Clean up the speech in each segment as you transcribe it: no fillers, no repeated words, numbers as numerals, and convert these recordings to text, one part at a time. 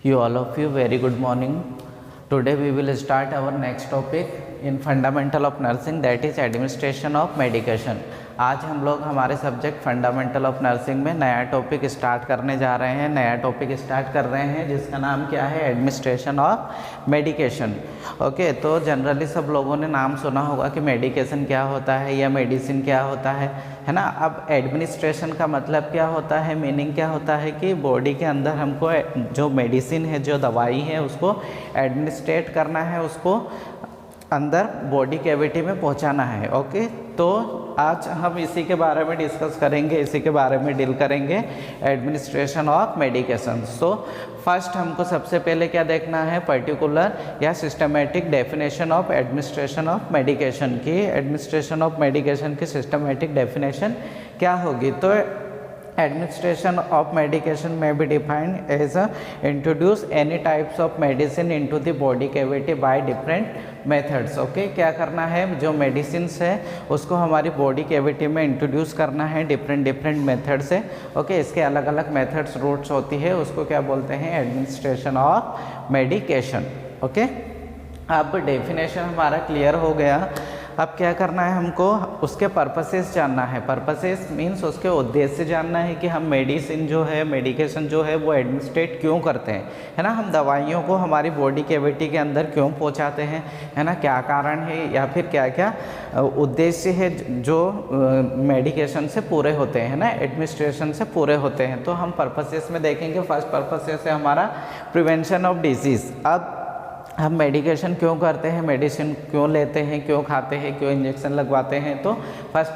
You all of you very good morning. Today we will start our next topic in fundamental of nursing, that is administration of medication. आज हम लोग हमारे subject fundamental of nursing में नया topic start करने जा रहे हैं। नया टॉपिक स्टार्ट कर रहे हैं जिसका नाम क्या है, एडमिनिस्ट्रेशन ऑफ मेडिकेशन। ओके, तो जनरली सब लोगों ने नाम सुना होगा कि मेडिकेशन क्या होता है या मेडिसिन क्या होता है ना। अब एडमिनिस्ट्रेशन का मतलब क्या होता है, मीनिंग क्या होता है कि बॉडी के अंदर हमको जो मेडिसिन है, जो दवाई है, उसको एडमिनिस्ट्रेट करना है, उसको अंदर बॉडी कैविटी में पहुंचाना है। ओके, तो आज हम इसी के बारे में डिस्कस करेंगे, इसी के बारे में डील करेंगे, administration of medication. So first हमको सबसे पहले क्या देखना है, पर्टिकुलर या systematic definition of administration of medication की। एडमिनिस्ट्रेशन ऑफ मेडिकेशन की सिस्टमेटिक डेफिनेशन क्या होगी? तो administration of medication may be defined as introduce any types of medicine into the body cavity by different methods। Okay, क्या करना है, जो medicine है उसको हमारी बॉडी कैविटी में इंट्रोड्यूस करना है डिफरेंट मेथड से। ओके, इसके अलग अलग मेथड्स रूट्स होती है, उसको क्या बोलते हैं, एडमिनिस्ट्रेशन ऑफ मेडिकेशन। ओके, अब डेफिनेशन हमारा क्लियर हो गया। अब क्या करना है, हमको उसके पर्पसेस जानना है। पर्पसेस मीन्स उसके उद्देश्य जानना है कि हम मेडिसिन जो है, मेडिकेशन जो है वो एडमिनिस्ट्रेट क्यों करते हैं, है ना। हम दवाइयों को हमारी बॉडी कैविटी के अंदर क्यों पहुंचाते हैं, है ना, क्या कारण है या फिर क्या क्या उद्देश्य है जो मेडिकेशन से पूरे होते हैं ना, एडमिनिस्ट्रेशन से पूरे होते हैं। तो हम पर्पसेस में देखेंगे। फर्स्ट पर्पसेस है हमारा प्रिवेंशन ऑफ डिजीज़। अब हम मेडिकेशन क्यों करते हैं, मेडिसिन क्यों लेते हैं, क्यों खाते हैं, क्यों इंजेक्शन लगवाते हैं? तो फर्स्ट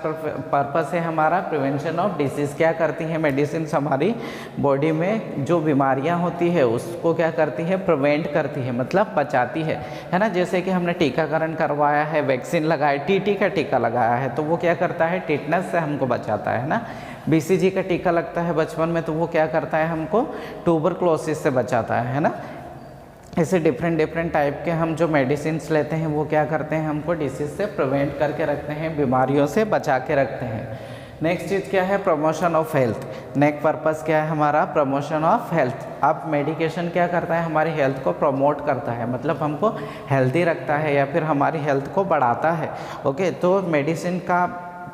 पर्पस है हमारा प्रिवेंशन ऑफ डिसीज़। क्या करती है मेडिसिन, हमारी बॉडी में जो बीमारियां होती है उसको क्या करती है, प्रिवेंट करती है, मतलब बचाती है ना। जैसे कि हमने टीकाकरण करवाया है, वैक्सीन लगाया, टीटी का टीका लगाया है, तो वो क्या करता है, टिटनस से हमको बचाता है ना। बीसीजी का टीका लगता है बचपन में, तो वो क्या करता है, हमको ट्यूबरक्लोसिस से बचाता है ना। ऐसे डिफरेंट टाइप के हम जो मेडिसिन लेते हैं वो क्या करते हैं, हमको डिसीज से प्रिवेंट करके रखते हैं, बीमारियों से बचा के रखते हैं। नेक्स्ट चीज़ क्या है, promotion of health. Next purpose क्या है हमारा, प्रमोशन ऑफ हेल्थ। अब मेडिकेशन क्या करता है, हमारी हेल्थ को प्रमोट करता है, मतलब हमको हेल्दी रखता है या फिर हमारी हेल्थ को बढ़ाता है। ओके, तो मेडिसिन का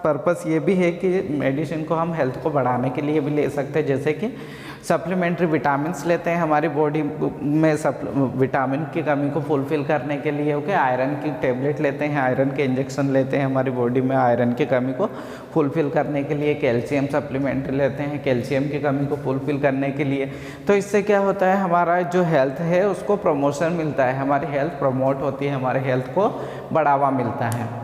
पर्पस ये भी है कि मेडिसिन को हम हेल्थ को बढ़ाने के लिए भी ले सकते हैं। जैसे कि सप्लीमेंट्री विटामिन्स लेते हैं हमारी बॉडी में, विटामिन की कमी को फुलफ़िल करने के लिए। ओके, आयरन की टेबलेट लेते हैं, आयरन के इंजेक्शन लेते हैं हमारी बॉडी में आयरन की कमी को फुलफ़िल करने के लिए। कैल्शियम सप्लीमेंट्री लेते हैं कैल्शियम की कमी को फुलफ़िल करने के लिए। तो इससे क्या होता है, हमारा जो हेल्थ है उसको प्रमोशन मिलता है, हमारी हेल्थ प्रमोट होती है, हमारे हेल्थ को बढ़ावा मिलता है।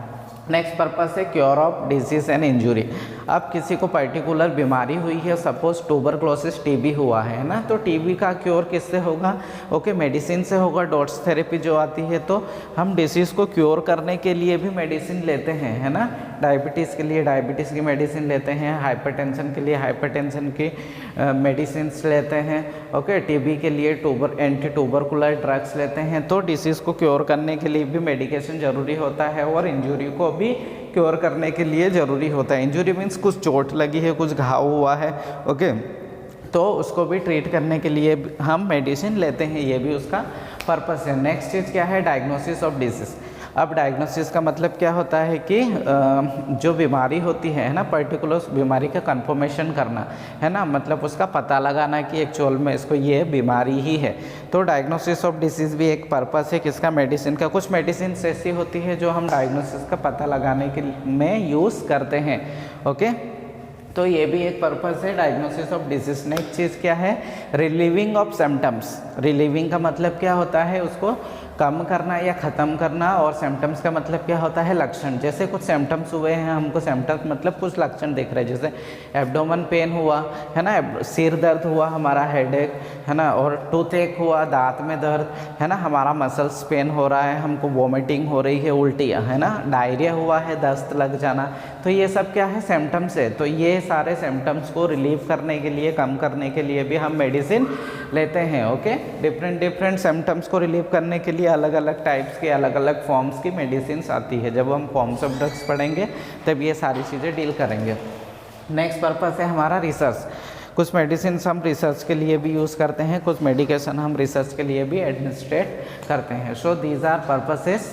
नेक्स्ट पर्पस है cure of disease and injury. अब किसी को पर्टिकुलर बीमारी हुई है, सपोज ट्यूबरक्लोसिस टीबी हुआ है ना, तो टीबी का क्योर किससे होगा, ओके, मेडिसिन से होगा, डॉट्स थेरेपी जो आती है। तो हम डिसीज़ को क्योर करने के लिए भी मेडिसिन लेते हैं, है ना। डायबिटीज़ के लिए डायबिटीज़ की मेडिसिन लेते हैं, हाइपरटेंशन के लिए हाइपरटेंशन की मेडिसिन लेते हैं। ओके, टीबी के लिए एंटी ट्यूबरकुलर ड्रग्स लेते हैं। तो डिसीज़ को क्योर करने के लिए भी मेडिकेशन ज़रूरी होता है और इंजरी को भी क्योर करने के लिए ज़रूरी होता है। इंजरी मीन्स कुछ चोट लगी है, कुछ घाव हुआ है, ओके, तो उसको भी ट्रीट करने के लिए हम मेडिसिन लेते हैं, ये भी उसका पर्पस है। नेक्स्ट चीज़ क्या है, डायग्नोसिस ऑफ डिजीज़। अब डायग्नोसिस का मतलब क्या होता है कि जो बीमारी होती है ना, पर्टिकुलर उस बीमारी का कंफर्मेशन करना, है ना, मतलब उसका पता लगाना कि एक्चुअल में इसको ये बीमारी ही है। तो डायग्नोसिस ऑफ डिसीज़ भी एक पर्पस है किसका, मेडिसिन का। कुछ मेडिसिन ऐसी होती है जो हम डायग्नोसिस का पता लगाने के में यूज़ करते हैं। ओके, तो ये भी एक पर्पस है डायग्नोसिस ऑफ डिजीज़। नेक्स्ट चीज़ क्या है, रिलीविंग ऑफ सिम्टम्स। रिलीविंग का मतलब क्या होता है, उसको कम करना या ख़त्म करना, और सिम्टम्स का मतलब क्या होता है, लक्षण। जैसे कुछ सिम्टम्स हुए हैं हमको, सिम्टम्स मतलब कुछ लक्षण दिख रहे हैं, जैसे एब्डोमेन पेन हुआ, है ना, सिर दर्द हुआ, हमारा हेडेक, है ना, और टूथ एक हुआ, दांत में दर्द, है ना, हमारा मसल्स पेन हो रहा है, हमको वॉमिटिंग हो रही है, उल्टी, है ना, डायरिया हुआ है, दस्त लग जाना। तो ये सब क्या है, सिम्टम्स है। तो ये सारे सिम्टम्स को रिलीव करने के लिए, कम करने के लिए भी हम मेडिसिन लेते हैं। ओके, डिफरेंट सिम्टम्स को रिलीव करने के लिए अलग अलग टाइप्स की, अलग अलग फॉर्म्स की मेडिसिन आती है। जब हम फॉर्म्स ऑफ ड्रग्स पढ़ेंगे तब ये सारी चीज़ें डील करेंगे। नेक्स्ट पर्पस है हमारा रिसर्च। कुछ मेडिसिन हम रिसर्च के लिए भी यूज़ करते हैं, कुछ मेडिकेशन हम रिसर्च के लिए भी एडमिनिस्ट्रेट करते हैं। सो दीज आर पर्पसेस,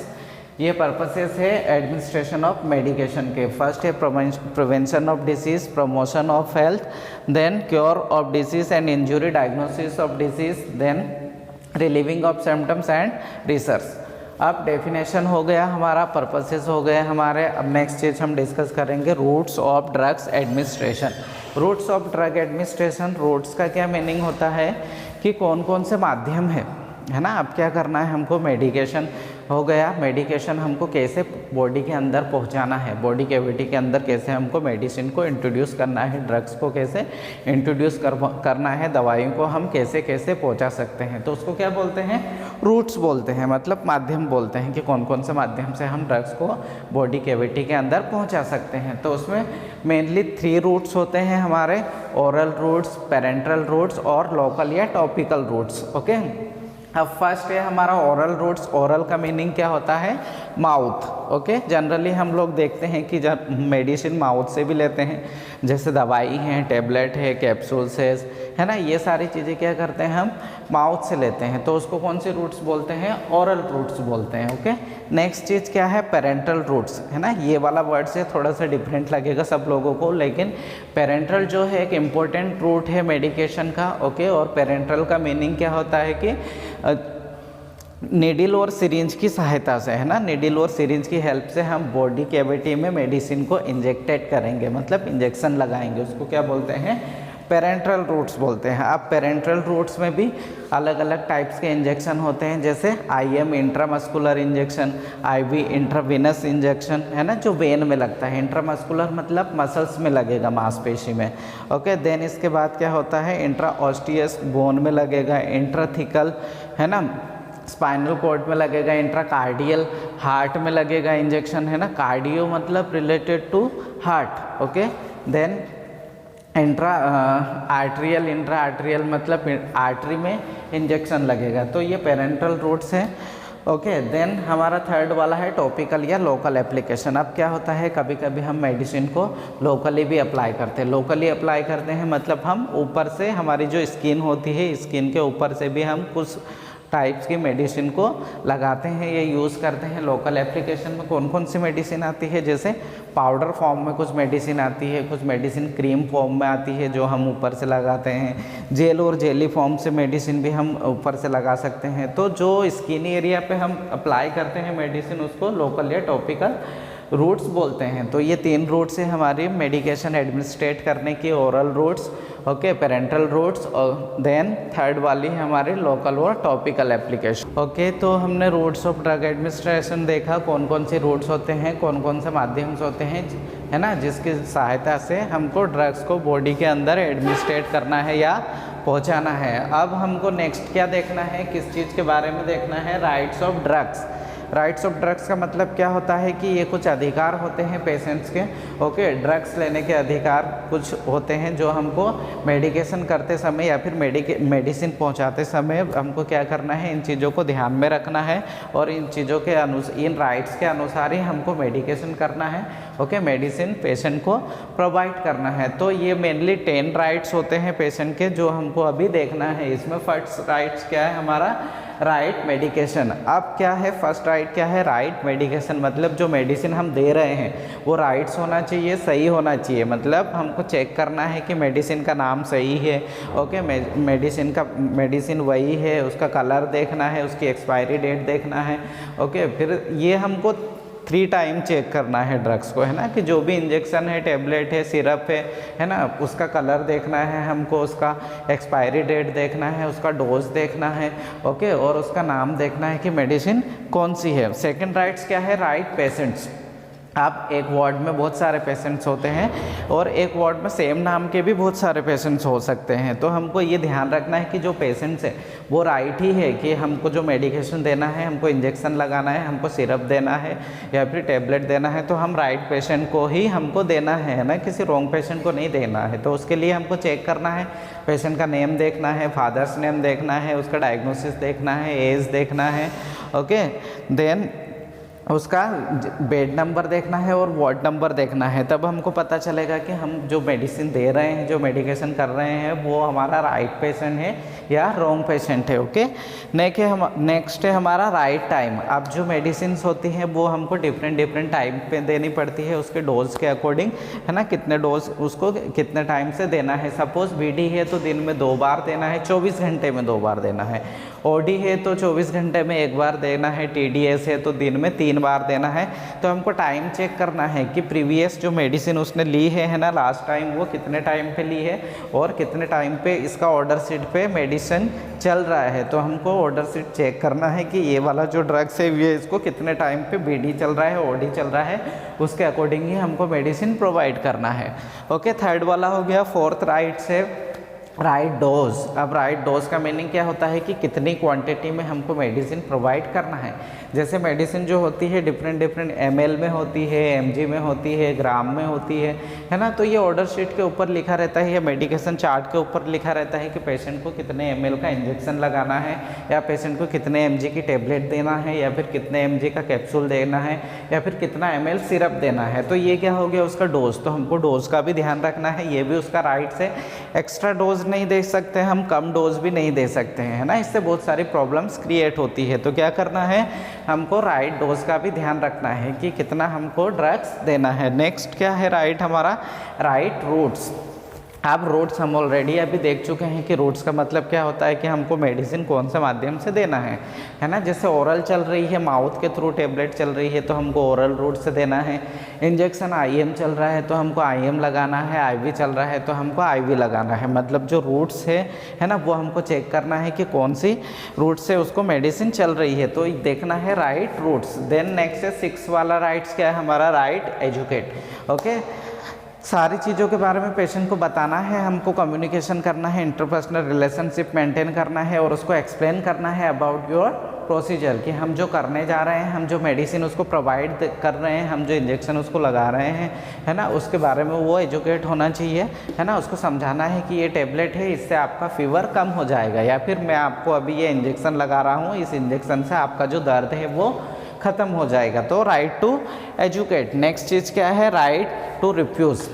ये पर्पसेस है एडमिनिस्ट्रेशन ऑफ मेडिकेशन के। फर्स्ट है prevention of disease, promotion of health, then cure of disease and injury, diagnosis of disease, then relieving of symptoms and research. अब definition हो गया हमारा, purposes हो गए हमारे। अब नेक्स्ट चीज़ हम डिस्कस करेंगे routes of drugs administration. Routes of drug administration, routes का क्या मीनिंग होता है कि कौन कौन से माध्यम है ना। अब क्या करना है हमको, मेडिकेशन हो गया, मेडिकेशन हमको कैसे बॉडी के अंदर पहुंचाना है, बॉडी कैविटी के अंदर कैसे हमको मेडिसिन को इंट्रोड्यूस करना है, ड्रग्स को कैसे इंट्रोड्यूस करना है, दवाइयों को हम कैसे कैसे पहुंचा सकते हैं, तो उसको क्या बोलते हैं, रूट्स बोलते हैं, मतलब माध्यम बोलते हैं कि कौन कौन से माध्यम से हम ड्रग्स को बॉडी कैविटी के अंदर पहुँचा सकते हैं। तो उसमें मेनली 3 रूट्स होते हैं हमारे, ओरल रूट्स, पेरेंट्रल रूट्स और लोकल या टॉपिकल रूट्स। ओके, अब फर्स्ट है हमारा ओरल रूट्स। ओरल का मीनिंग क्या होता है, माउथ। ओके, जनरली हम लोग देखते हैं कि जब मेडिसिन माउथ से भी लेते हैं, जैसे दवाई है, टेबलेट है, कैप्सूल्स है ना, ये सारी चीज़ें क्या करते हैं हम माउथ से लेते हैं, तो उसको कौन से रूट्स बोलते हैं, ओरल रूट्स बोलते हैं। ओके, नेक्स्ट चीज़ क्या है, पेरेंट्रल रूट्स, है ना। ये वाला वर्ड से थोड़ा सा डिफरेंट लगेगा सब लोगों को, लेकिन पेरेंट्रल जो है एक इम्पोर्टेंट रूट है मेडिकेशन का। ओके, और पेरेंट्रल का मीनिंग क्या होता है कि नीडल और सिरिंज की सहायता से, है ना, नीडल और सिरिंज की हेल्प से हम बॉडी कैविटी में मेडिसिन को इंजेक्टेड करेंगे, मतलब इंजेक्शन लगाएंगे, उसको क्या बोलते हैं, पेरेंट्रल रूट्स बोलते हैं। अब पेरेंट्रल रूट्स में भी अलग अलग टाइप्स के इंजेक्शन होते हैं, जैसे IM intramuscular injection, IV intravenous injection, है ना, जो वेन में लगता है। इंट्रामस्कुलर मतलब मसल्स में लगेगा, मांसपेशी में। ओके, देन इसके बाद क्या होता है, इंट्राऑस्टियस बोन में लगेगा, इंट्राथिकल, है ना, स्पाइनल कॉर्ड में लगेगा, इंट्राकार्डियल हार्ट में लगेगा इंजेक्शन, है ना, कार्डियो मतलब related to heart. Okay, then intra arterial मतलब आर्टरी में इंजेक्शन लगेगा। तो ये पेरेंट्रल रूट्स हैं। ओके, देन हमारा थर्ड वाला है टॉपिकल या लोकल एप्लीकेशन। अब क्या होता है, कभी कभी हम मेडिसिन को लोकली भी अप्लाई करते हैं। लोकली अप्लाई करते हैं मतलब हम ऊपर से, हमारी जो स्किन होती है, स्किन के ऊपर से भी हम कुछ टाइप्स की मेडिसिन को लगाते हैं, ये यूज़ करते हैं। लोकल एप्लीकेशन में कौन कौन सी मेडिसिन आती है, जैसे पाउडर फॉर्म में कुछ मेडिसिन आती है, कुछ मेडिसिन क्रीम फॉर्म में आती है जो हम ऊपर से लगाते हैं, जेल और जेली फॉर्म से मेडिसिन भी हम ऊपर से लगा सकते हैं। तो जो स्किन एरिया पे हम अप्लाई करते हैं मेडिसिन, उसको लोकल या टॉपिकल रूट्स बोलते हैं। तो ये 3 रूट्स हैं हमारी मेडिकेशन एडमिनिस्ट्रेट करने की, oral routes, okay, parenteral routes, और देन थर्ड वाली है हमारी लोकल और टॉपिकल एप्लीकेशन। ओके, तो हमने रूट्स ऑफ ड्रग एडमिनिस्ट्रेशन देखा, कौन कौन से रूट्स होते हैं, कौन कौन से माध्यम से होते हैं, है ना, जिसकी सहायता से हमको ड्रग्स को बॉडी के अंदर एडमिनिस्ट्रेट करना है या पहुंचाना है। अब हमको नेक्स्ट क्या देखना है, किस चीज़ के बारे में देखना है, rights of drugs. Rights of drugs का मतलब क्या होता है कि ये कुछ अधिकार होते हैं पेशेंट्स के। ओके, ड्रग्स लेने के अधिकार कुछ होते हैं जो हमको मेडिकेशन करते समय या फिर मेडिसिन पहुंचाते समय हमको क्या करना है, इन चीज़ों को ध्यान में रखना है और इन चीज़ों के इन राइट्स के अनुसार ही हमको मेडिकेशन करना है। ओके, मेडिसिन पेशेंट को प्रोवाइड करना है। तो ये मेनली 10 राइट्स होते हैं पेशेंट के, जो हमको अभी देखना है। इसमें फर्स्ट राइट्स क्या है हमारा, राइट मेडिकेशन। अब क्या है फर्स्ट राइट, क्या है राइट मेडिकेशन, मतलब जो मेडिसिन हम दे रहे हैं वो राइट्स होना चाहिए, सही होना चाहिए। मतलब हमको चेक करना है कि मेडिसिन का नाम सही है। ओके, मेडिसिन वही है, उसका कलर देखना है, उसकी एक्सपायरी डेट देखना है। ओके, फिर ये हमको 3 टाइम चेक करना है ड्रग्स को, है ना, कि जो भी इंजेक्शन है, टेबलेट है, सिरप है ना, उसका कलर देखना है हमको, उसका एक्सपायरी डेट देखना है, उसका डोज देखना है। ओके, और उसका नाम देखना है कि मेडिसिन कौन सी है। सेकंड राइट्स क्या है, राइट पेशेंट्स। आप एक वार्ड में बहुत सारे पेशेंट्स होते हैं और एक वार्ड में सेम नाम के भी बहुत सारे पेशेंट्स हो सकते हैं। तो हमको ये ध्यान रखना है कि जो पेशेंट्स है वो राइट ही है, कि हमको जो मेडिकेशन देना है, हमको इंजेक्शन लगाना है, हमको सिरप देना है या फिर टेबलेट देना है, तो हम राइट पेशेंट को ही हमको देना है ना, किसी रॉन्ग पेशेंट को नहीं देना है। तो उसके लिए हमको चेक करना है, पेशेंट का नेम देखना है, फादर्स नेम देखना है, उसका डायग्नोसिस देखना है, एज देखना है। ओके, देन उसका बेड नंबर देखना है और वार्ड नंबर देखना है, तब हमको पता चलेगा कि हम जो मेडिसिन दे रहे हैं, जो मेडिकेशन कर रहे हैं, वो हमारा राइट पेशेंट है या रॉन्ग पेशेंट है। ओके, नेक्स्ट है हमारा राइट टाइम। अब जो मेडिसिन होती हैं वो हमको डिफरेंट टाइम पे देनी पड़ती है, उसके डोज के अकॉर्डिंग, है ना, कितने डोज उसको कितने टाइम से देना है। सपोज बीडी है तो दिन में 2 बार देना है, 24 घंटे में 2 बार देना है। ओडी है तो 24 घंटे में 1 बार देना है। टीडीएस है तो दिन में 3 बार देना है। तो हमको टाइम चेक करना है कि प्रीवियस जो मेडिसिन उसने ली है ना, लास्ट टाइम वो कितने टाइम पे ली है और कितने टाइम पे इसका ऑर्डर शीट पे मेडिसिन चल रहा है। तो हमको ऑर्डर शीट चेक करना है कि ये वाला जो ड्रग्स है ये इसको कितने टाइम पे बीडी चल रहा है, ओडी चल रहा है, उसके अकॉर्डिंग ही हमको मेडिसिन प्रोवाइड करना है। ओके, थर्ड वाला हो गया। फोर्थ राइट से राइट डोज। अब राइट डोज का मीनिंग क्या होता है कि कितनी क्वांटिटी में हमको मेडिसिन प्रोवाइड करना है। जैसे मेडिसिन जो होती है डिफरेंट एमएल में होती है, एमजी में होती है, ग्राम में होती है ना। तो ये ऑर्डर शीट के ऊपर लिखा रहता है या मेडिकेशन चार्ट के ऊपर लिखा रहता है कि पेशेंट को कितने एमएल का इंजेक्शन लगाना है, या पेशेंट को कितने एमजी की टेबलेट देना है, या फिर कितने एमजी का कैप्सूल देना है, या फिर कितना एमएल सिरप देना है। तो ये क्या हो गया उसका डोज। तो हमको डोज का भी ध्यान रखना है, ये भी उसका राइट से। एक्स्ट्रा डोज नहीं दे सकते हम, कम डोज भी नहीं दे सकते हैं, है ना, इससे बहुत सारी प्रॉब्लम्स क्रिएट होती है। तो क्या करना है, हमको राइट डोज का भी ध्यान रखना है कि कितना हमको ड्रग्स देना है। नेक्स्ट क्या है राइट हमारा, राइट रूट्स। अब रूट्स हम ऑलरेडी अभी देख चुके हैं कि रूट्स का मतलब क्या होता है कि हमको मेडिसिन कौन से माध्यम से देना है ना। जैसे ओरल चल रही है, माउथ के थ्रू टेबलेट चल रही है तो हमको ओरल रूट से देना है। इंजेक्शन आईएम चल रहा है तो हमको आईएम लगाना है। आईवी चल रहा है तो हमको आईवी लगाना है। मतलब जो रूट्स है ना, वो हमको चेक करना है कि कौन सी रूट से उसको मेडिसिन चल रही है, तो देखना है राइट रूट्स। देन नेक्स्ट है 6 वाला राइट्स क्या है हमारा, राइट एजुकेट। ओके, सारी चीज़ों के बारे में पेशेंट को बताना है, हमको कम्युनिकेशन करना है, इंटरपर्सनल रिलेशनशिप मेंटेन करना है और उसको एक्सप्लेन करना है अबाउट योर प्रोसीजर, कि हम जो करने जा रहे हैं, हम जो मेडिसिन उसको प्रोवाइड कर रहे हैं, हम जो इंजेक्शन उसको लगा रहे हैं, है ना, उसके बारे में वो एजुकेट होना चाहिए, है ना। उसको समझाना है कि ये टेबलेट है, इससे आपका फीवर कम हो जाएगा, या फिर मैं आपको अभी ये इंजेक्शन लगा रहा हूँ, इस इंजेक्शन से आपका जो दर्द है वो ख़त्म हो जाएगा। तो राइट टू एजुकेट। नेक्स्ट चीज़ क्या है, राइट टू रिफ्यूज़।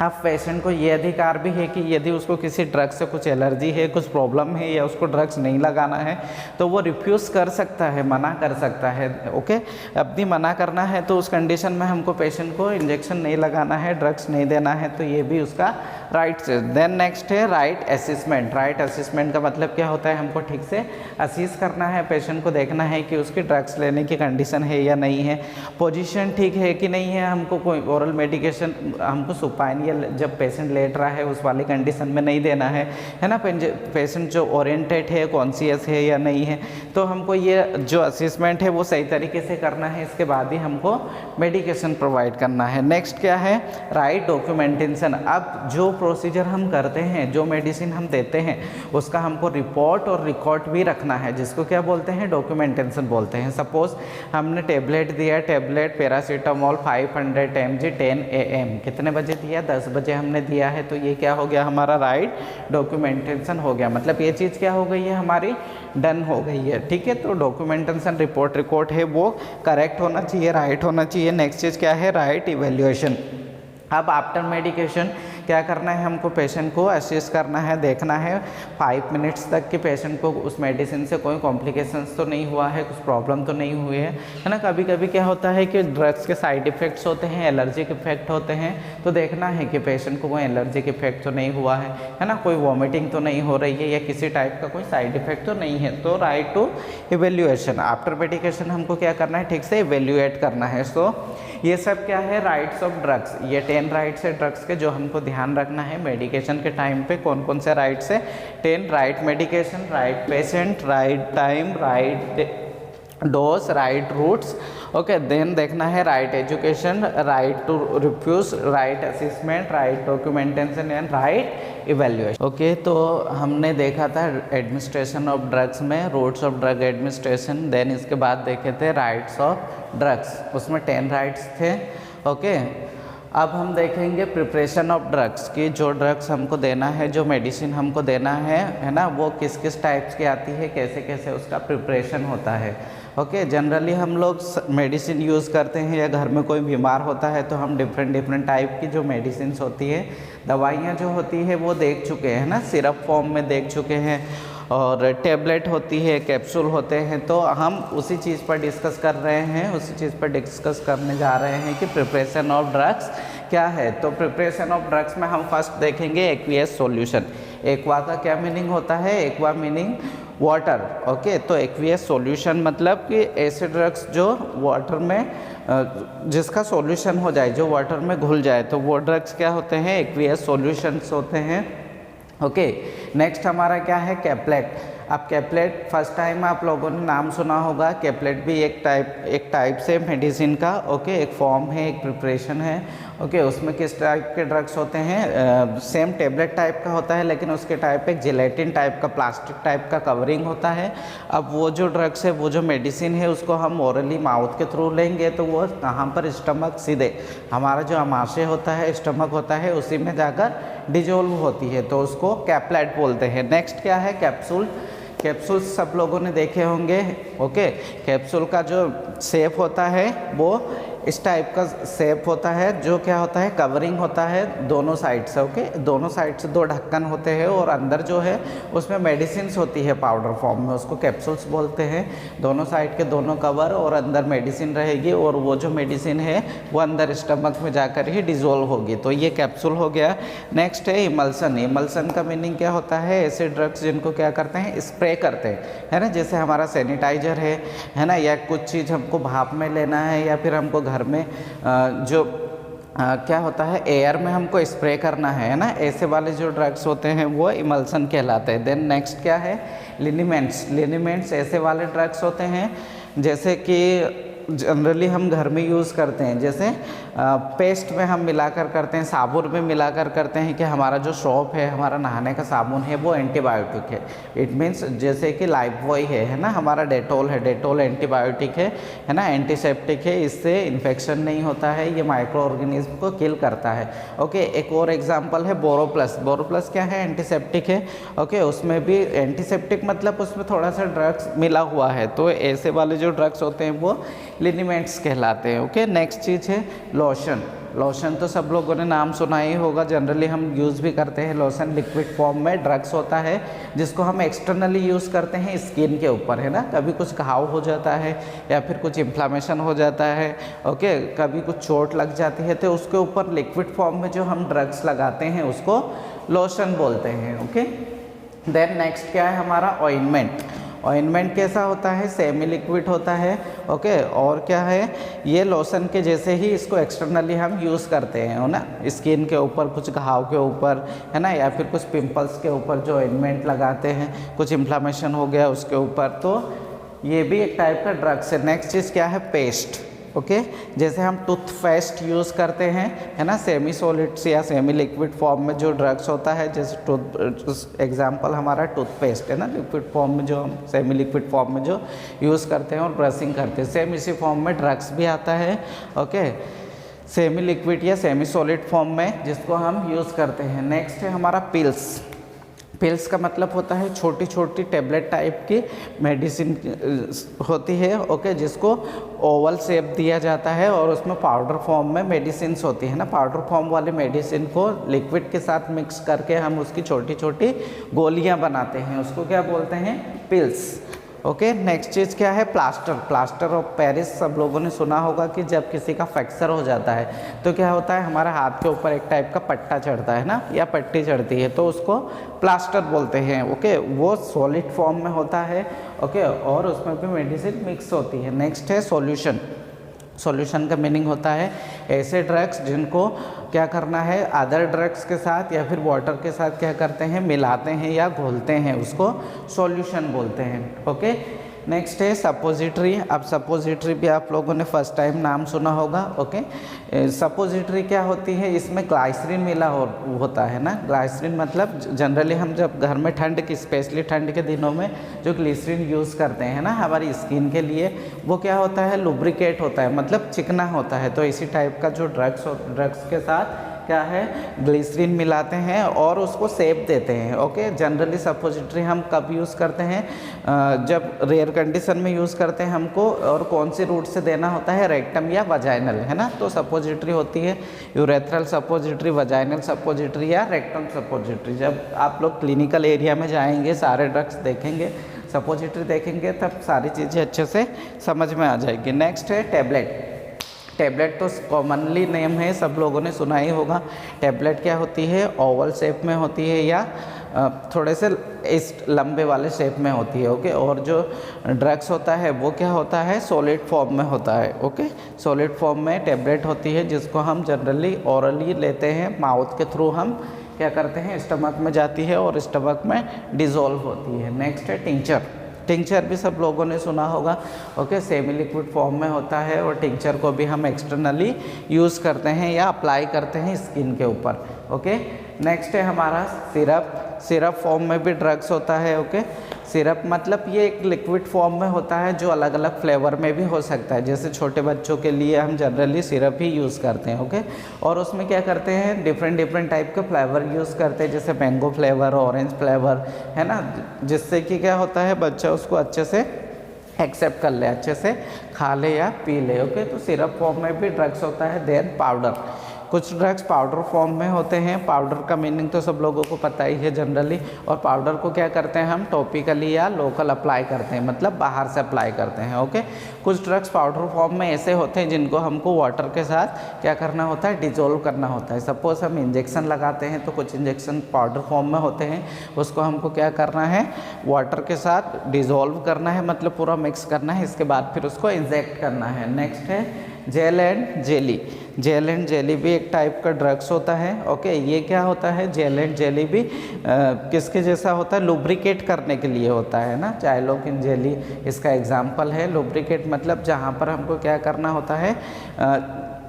अब पेशेंट को ये अधिकार भी है कि यदि उसको किसी ड्रग से कुछ एलर्जी है, कुछ प्रॉब्लम है, या उसको ड्रग्स नहीं लगाना है तो वो रिफ्यूज़ कर सकता है, मना कर सकता है। ओके, अपनी मना करना है तो उस कंडीशन में हमको पेशेंट को इंजेक्शन नहीं लगाना है, ड्रग्स नहीं देना है, तो ये भी उसका राइट से। देन नेक्स्ट है राइट असेसमेंट। राइट असेसमेंट का मतलब क्या होता है, हमको ठीक से असीस करना है, पेशेंट को देखना है कि उसकी ड्रग्स लेने की कंडीशन है या नहीं है, पोजीशन ठीक है कि नहीं है, हमको कोई ओरल मेडिकेशन हमको सुपाइन या जब पेशेंट लेट रहा है उस वाली कंडीशन में नहीं देना है ना। पेशेंट जो ओरिएंटेड है, कॉन्शियस है या नहीं है, तो हमको ये जो असेसमेंट है वो सही तरीके से करना है, इसके बाद ही हमको मेडिकेशन प्रोवाइड करना है। नेक्स्ट क्या है, राइट डॉक्यूमेंटेशन। अब जो प्रोसीजर हम करते हैं, जो मेडिसिन हम देते हैं, उसका हमको रिपोर्ट और रिकॉर्ड भी रखना है, जिसको क्या बोलते हैं, डॉक्यूमेंटेशन बोलते हैं। सपोज हमने टेबलेट दिया, टेबलेट पैरासीटामोल 500 mg 10 AM, कितने बजे दिया, 10 बजे हमने दिया है, तो ये क्या हो गया हमारा राइट डॉक्यूमेंटेशन हो गया। मतलब ये चीज़ क्या हो गई है हमारी, डन हो गई है, ठीक है। तो डॉक्यूमेंटेशन रिकॉर्ड है वो करेक्ट होना चाहिए, राइट होना चाहिए। नेक्स्ट चीज़ क्या है, राइट इवेल्युएशन। अब आफ्टर मेडिकेशन क्या करना है, हमको पेशेंट को असिस्ट करना है, देखना है 5 मिनट्स तक कि पेशेंट को उस मेडिसिन से कोई कॉम्प्लिकेशंस तो नहीं हुआ है, कुछ प्रॉब्लम तो नहीं हुई है ना। कभी कभी क्या होता है कि ड्रग्स के साइड इफ़ेक्ट्स होते हैं, एलर्जिक इफेक्ट होते हैं, तो देखना है कि पेशेंट को कोई एलर्जिक इफेक्ट तो नहीं हुआ है ना, कोई वॉमिटिंग तो नहीं हो रही है, या किसी टाइप का कोई साइड इफेक्ट तो नहीं है। तो right to evaluation. After medication हमको क्या करना है, ठीक से इवेल्युएट करना है। सो ये सब क्या है, राइट्स ऑफ ड्रग्स। ये 10 राइट्स है ड्रग्स के, जो हमको ध्यान रखना है मेडिकेशन के टाइम पे। कौन कौन से राइट्स है, 10 right medication, right patient, right time, right dose, right routes. Okay, then देखना है right education, right to refuse, right assessment, right documentation and right evaluation. Okay, तो हमने देखा था एडमिनिस्ट्रेशन ऑफ ड्रग्स में routes of drug administration. Then इसके बाद देखे थे राइट्स ऑफ ड्रग्स, उसमें 10 राइट्स थे। ओके, अब हम देखेंगे प्रिपरेशन ऑफ ड्रग्स की, जो ड्रग्स हमको देना है, जो मेडिसिन हमको देना है ना, वो किस किस टाइप्स की आती है, कैसे कैसे उसका प्रिपरेशन होता है। ओके, जनरली हम लोग मेडिसिन यूज़ करते हैं या घर में कोई बीमार होता है तो हम डिफरेंट टाइप की जो मेडिसिन होती है, दवाइयाँ जो होती है वो देख चुके हैं ना, सिरप फॉर्म में देख चुके हैं, और टैबलेट होती है, कैप्सूल होते हैं। तो हम उसी चीज़ पर डिस्कस कर रहे हैं, उसी चीज़ पर डिस्कस करने जा रहे हैं कि प्रिपरेशन ऑफ ड्रग्स क्या है। तो प्रिपरेशन ऑफ ड्रग्स में हम फर्स्ट देखेंगे एक्वियस सॉल्यूशन। एक्वा का क्या मीनिंग होता है? Aqua meaning water. ओके, तो एक्वियस सॉल्यूशन मतलब कि ऐसे ड्रग्स जो वाटर में जिसका सॉल्यूशन हो जाए, जो वाटर में घुल जाए, तो वो ड्रग्स क्या होते हैं? एक्वियस सॉल्यूशंस होते हैं। ओके, नेक्स्ट हमारा क्या है? कैप्लेट। अब कैप्लेट फर्स्ट टाइम आप लोगों ने नाम सुना होगा। कैप्लेट भी एक टाइप से मेडिसिन का एक फॉर्म है, एक प्रिपरेशन है। ओके, उसमें किस टाइप के ड्रग्स होते हैं? सेम टेबलेट टाइप का होता है, लेकिन उसके टाइप एक जिलेटिन टाइप का, प्लास्टिक टाइप का कवरिंग होता है। अब वो जो ड्रग्स है, वो जो मेडिसिन है, उसको हम ओरली माउथ के थ्रू लेंगे तो वो कहाँ पर? स्टमक, सीधे हमारा जो आमाशय होता है, स्टमक होता है, उसी में जाकर डिजोल्व होती है, तो उसको कैप्लेट बोलते हैं। नेक्स्ट क्या है? कैप्सूल। कैप्सूल सब लोगों ने देखे होंगे। ओके, कैप्सूल का जो शेप होता है वो इस टाइप का शेप होता है, जो क्या होता है? कवरिंग होता है दोनों साइड से। ओके, दोनों साइड से 2 ढक्कन होते हैं और अंदर जो है उसमें मेडिसिन्स होती है पाउडर फॉर्म में, उसको कैप्सूल्स बोलते हैं। दोनों साइड के दोनों कवर और अंदर मेडिसिन रहेगी, और वो जो मेडिसिन है वो अंदर स्टमक में जाकर ही डिजोल्व होगी, तो ये कैप्सूल हो गया। नेक्स्ट है इमल्सन। इमल्सन का मीनिंग क्या होता है? ऐसे ड्रग्स जिनको क्या करते हैं? स्प्रे करते हैं, है ना, जैसे हमारा सैनिटाइजर है ना, या कुछ चीज़ हमको भाप में लेना है, या फिर हमको घर में क्या होता है, एयर में हमको स्प्रे करना है ना, ऐसे वाले जो ड्रग्स होते हैं वो इमल्सन कहलाते हैं। देन नेक्स्ट क्या है? लिनीमेंट्स। लिनीमेंट्स ऐसे वाले ड्रग्स होते हैं जैसे कि जनरली हम घर में यूज़ करते हैं, जैसे पेस्ट में हम मिलाकर करते हैं, साबुन में मिलाकर करते हैं कि हमारा जो सोप है, हमारा नहाने का साबुन है, वो एंटीबायोटिक है। इट मीन्स जैसे कि लाइफबॉय है ना, हमारा डेटोल है, डेटोल एंटीबायोटिक है ना, एंटीसेप्टिक है, इससे इन्फेक्शन नहीं होता है, ये माइक्रो ऑर्गेनिज्म को किल करता है। ओके, एक और एग्जाम्पल है बोरोप्लस। बोरोप्लस क्या है? एंटीसेप्टिक है। ओके, उसमें भी एंटीसेप्टिक मतलब उसमें थोड़ा सा ड्रग्स मिला हुआ है, तो ऐसे वाले जो ड्रग्स होते हैं वो लिनीमेंट्स कहलाते हैं। ओके, नेक्स्ट चीज़ है लोशन। लोशन तो सब लोगों ने नाम सुना ही होगा, जनरली हम यूज़ भी करते हैं। लोशन लिक्विड फॉर्म में ड्रग्स होता है जिसको हम एक्सटर्नली यूज़ करते हैं स्किन के ऊपर, है ना, कभी कुछ घाव हो जाता है या फिर कुछ इन्फ्लामेशन हो जाता है। ओके, कभी कुछ चोट लग जाती है तो उसके ऊपर लिक्विड फॉर्म में जो हम ड्रग्स लगाते हैं उसको लोशन बोलते हैं। ओके, देन नेक्स्ट क्या है हमारा? ऑइंटमेंट। ऑइंटमेंट कैसा होता है? सेमी लिक्विड होता है। ओके, और क्या है? ये लोशन के जैसे ही इसको एक्सटर्नली हम यूज़ करते हैं, है ना, स्किन के ऊपर, कुछ घाव के ऊपर, है ना, या फिर कुछ पिंपल्स के ऊपर जो ऑइंटमेंट लगाते हैं, कुछ इन्फ्लामेशन हो गया उसके ऊपर, तो ये भी एक टाइप का ड्रग्स है। नेक्स्ट चीज़ क्या है? पेस्ट। ओके, जैसे हम टूथपेस्ट यूज़ करते हैं, है ना, सेमी सॉलिड्स या सेमी लिक्विड फॉर्म में जो ड्रग्स होता है, जैसे एग्जांपल हमारा टूथपेस्ट है ना, लिक्विड फॉर्म में जो हम सेमी लिक्विड फॉर्म में जो यूज़ करते हैं और ब्रशिंग करते हैं, सेम इसी फॉर्म में ड्रग्स भी आता है। ओके, सेमी लिक्विड या सेमी सॉलिड फॉर्म में जिसको हम यूज़ करते हैं। नेक्स्ट है हमारा पिल्स। पिल्स का मतलब होता है छोटी छोटी टेबलेट टाइप की मेडिसिन होती है। ओके, जिसको ओवल शेप दिया जाता है और उसमें पाउडर फॉर्म में मेडिसिन्स होती है ना, पाउडर फॉर्म वाले मेडिसिन को लिक्विड के साथ मिक्स करके हम उसकी छोटी छोटी गोलियां बनाते हैं, उसको क्या बोलते हैं? पिल्स। ओके, नेक्स्ट चीज़ क्या है? प्लास्टर। प्लास्टर ऑफ पेरिस सब लोगों ने सुना होगा कि जब किसी का फ्रैक्चर हो जाता है तो क्या होता है, हमारे हाथ के ऊपर एक टाइप का पट्टा चढ़ता है ना, या पट्टी चढ़ती है, तो उसको प्लास्टर बोलते हैं। ओके, वो सॉलिड फॉर्म में होता है। ओके, और उसमें भी मेडिसिन मिक्स होती है। नेक्स्ट है सॉल्यूशन। सॉल्यूशन का मीनिंग होता है ऐसे ड्रग्स जिनको क्या करना है, अदर ड्रग्स के साथ या फिर वाटर के साथ क्या करते हैं, मिलाते हैं या घोलते हैं, उसको सॉल्यूशन बोलते हैं। ओके, नेक्स्ट है सपोजिटरी। अब सपोजिटरी भी आप लोगों ने फर्स्ट टाइम नाम सुना होगा। ओके, सपोजिटरी क्या होती है, इसमें ग्लाइसरीन मिला होता है ना। ग्लाइसरीन मतलब जनरली हम जब घर में ठंड की, स्पेशली ठंड के दिनों में जो ग्लिसरीन यूज़ करते हैं ना हमारी स्किन के लिए, वो क्या होता है, लुब्रिकेट होता है, मतलब चिकना होता है। तो इसी टाइप का जो ड्रग्स के साथ क्या है, ग्लिसरीन मिलाते हैं और उसको सेप देते हैं। ओके, जनरली सपोजिटरी हम कब यूज़ करते हैं, जब रेयर कंडीशन में यूज़ करते हैं हमको, और कौन सी रूट से देना होता है, रेक्टम या वजाइनल, है ना। तो सपोजिटरी होती है यूरेथ्रल सपोजिटरी, वजाइनल सपोजिटरी या रेक्टम सपोजिटरी। जब आप लोग क्लिनिकल एरिया में जाएंगे, सारे ड्रग्स देखेंगे, सपोजिटरी देखेंगे, तब सारी चीज़ें अच्छे से समझ में आ जाएगी। नेक्स्ट है टैबलेट। टैबलेट तो कॉमनली नेम है, सब लोगों ने सुना ही होगा। टैबलेट क्या होती है, ओवल शेप में होती है या थोड़े से इस लंबे वाले शेप में होती है। ओके, और जो ड्रग्स होता है वो क्या होता है, सॉलिड फॉर्म में होता है। ओके, सॉलिड फॉर्म में टैबलेट होती है, जिसको हम जनरली ओरली लेते हैं, माउथ के थ्रू हम क्या करते हैं, स्टमक में जाती है और स्टमक में डिज़ोल्व होती है। नेक्स्ट है टिंचर। टिंचर भी सब लोगों ने सुना होगा। ओके, सेमी लिक्विड फॉर्म में होता है और टिंचर को भी हम एक्सटर्नली यूज़ करते हैं या अप्लाई करते हैं स्किन के ऊपर। ओके, नेक्स्ट है हमारा सिरप। सिरप फॉर्म में भी ड्रग्स होता है। ओके, सिरप मतलब ये एक लिक्विड फॉर्म में होता है जो अलग अलग फ्लेवर में भी हो सकता है। जैसे छोटे बच्चों के लिए हम जनरली सिरप ही यूज़ करते हैं। ओके, और उसमें क्या करते हैं, डिफरेंट टाइप के फ्लेवर यूज़ करते हैं, जैसे मैंगो फ्लेवर, ऑरेंज फ्लेवर, है ना, जिससे कि क्या होता है, बच्चा उसको अच्छे से एक्सेप्ट कर ले, अच्छे से खा ले या पी ले। ओके, तो सिरप फॉर्म में भी ड्रग्स होता है। Then powder. कुछ ड्रग्स पाउडर फॉर्म में होते हैं। पाउडर का मीनिंग तो सब लोगों को पता ही है जनरली। और पाउडर को क्या करते हैं हम, टॉपिकली या लोकल अप्लाई करते हैं, मतलब बाहर से अप्लाई करते हैं। ओके, कुछ ड्रग्स पाउडर फॉर्म में ऐसे होते हैं जिनको हमको वाटर के साथ क्या करना होता है, डिजोल्व करना होता है। सपोज हम इंजेक्शन लगाते हैं तो कुछ इंजेक्शन पाउडर फॉर्म में होते हैं, उसको हमको क्या करना है, वाटर के साथ डिजोल्व करना है, मतलब पूरा मिक्स करना है, इसके बाद फिर उसको इंजेक्ट करना है। नेक्स्ट है gel and jelly. Gel and jelly भी एक टाइप का ड्रग्स होता है। ओके, ये क्या होता है, जेल एंड जेली भी किसके जैसा होता है, लुब्रिकेट करने के लिए होता है ना। चाइलोक इन जेली इसका एग्जाम्पल है। लुब्रिकेट मतलब जहाँ पर हमको क्या करना होता है,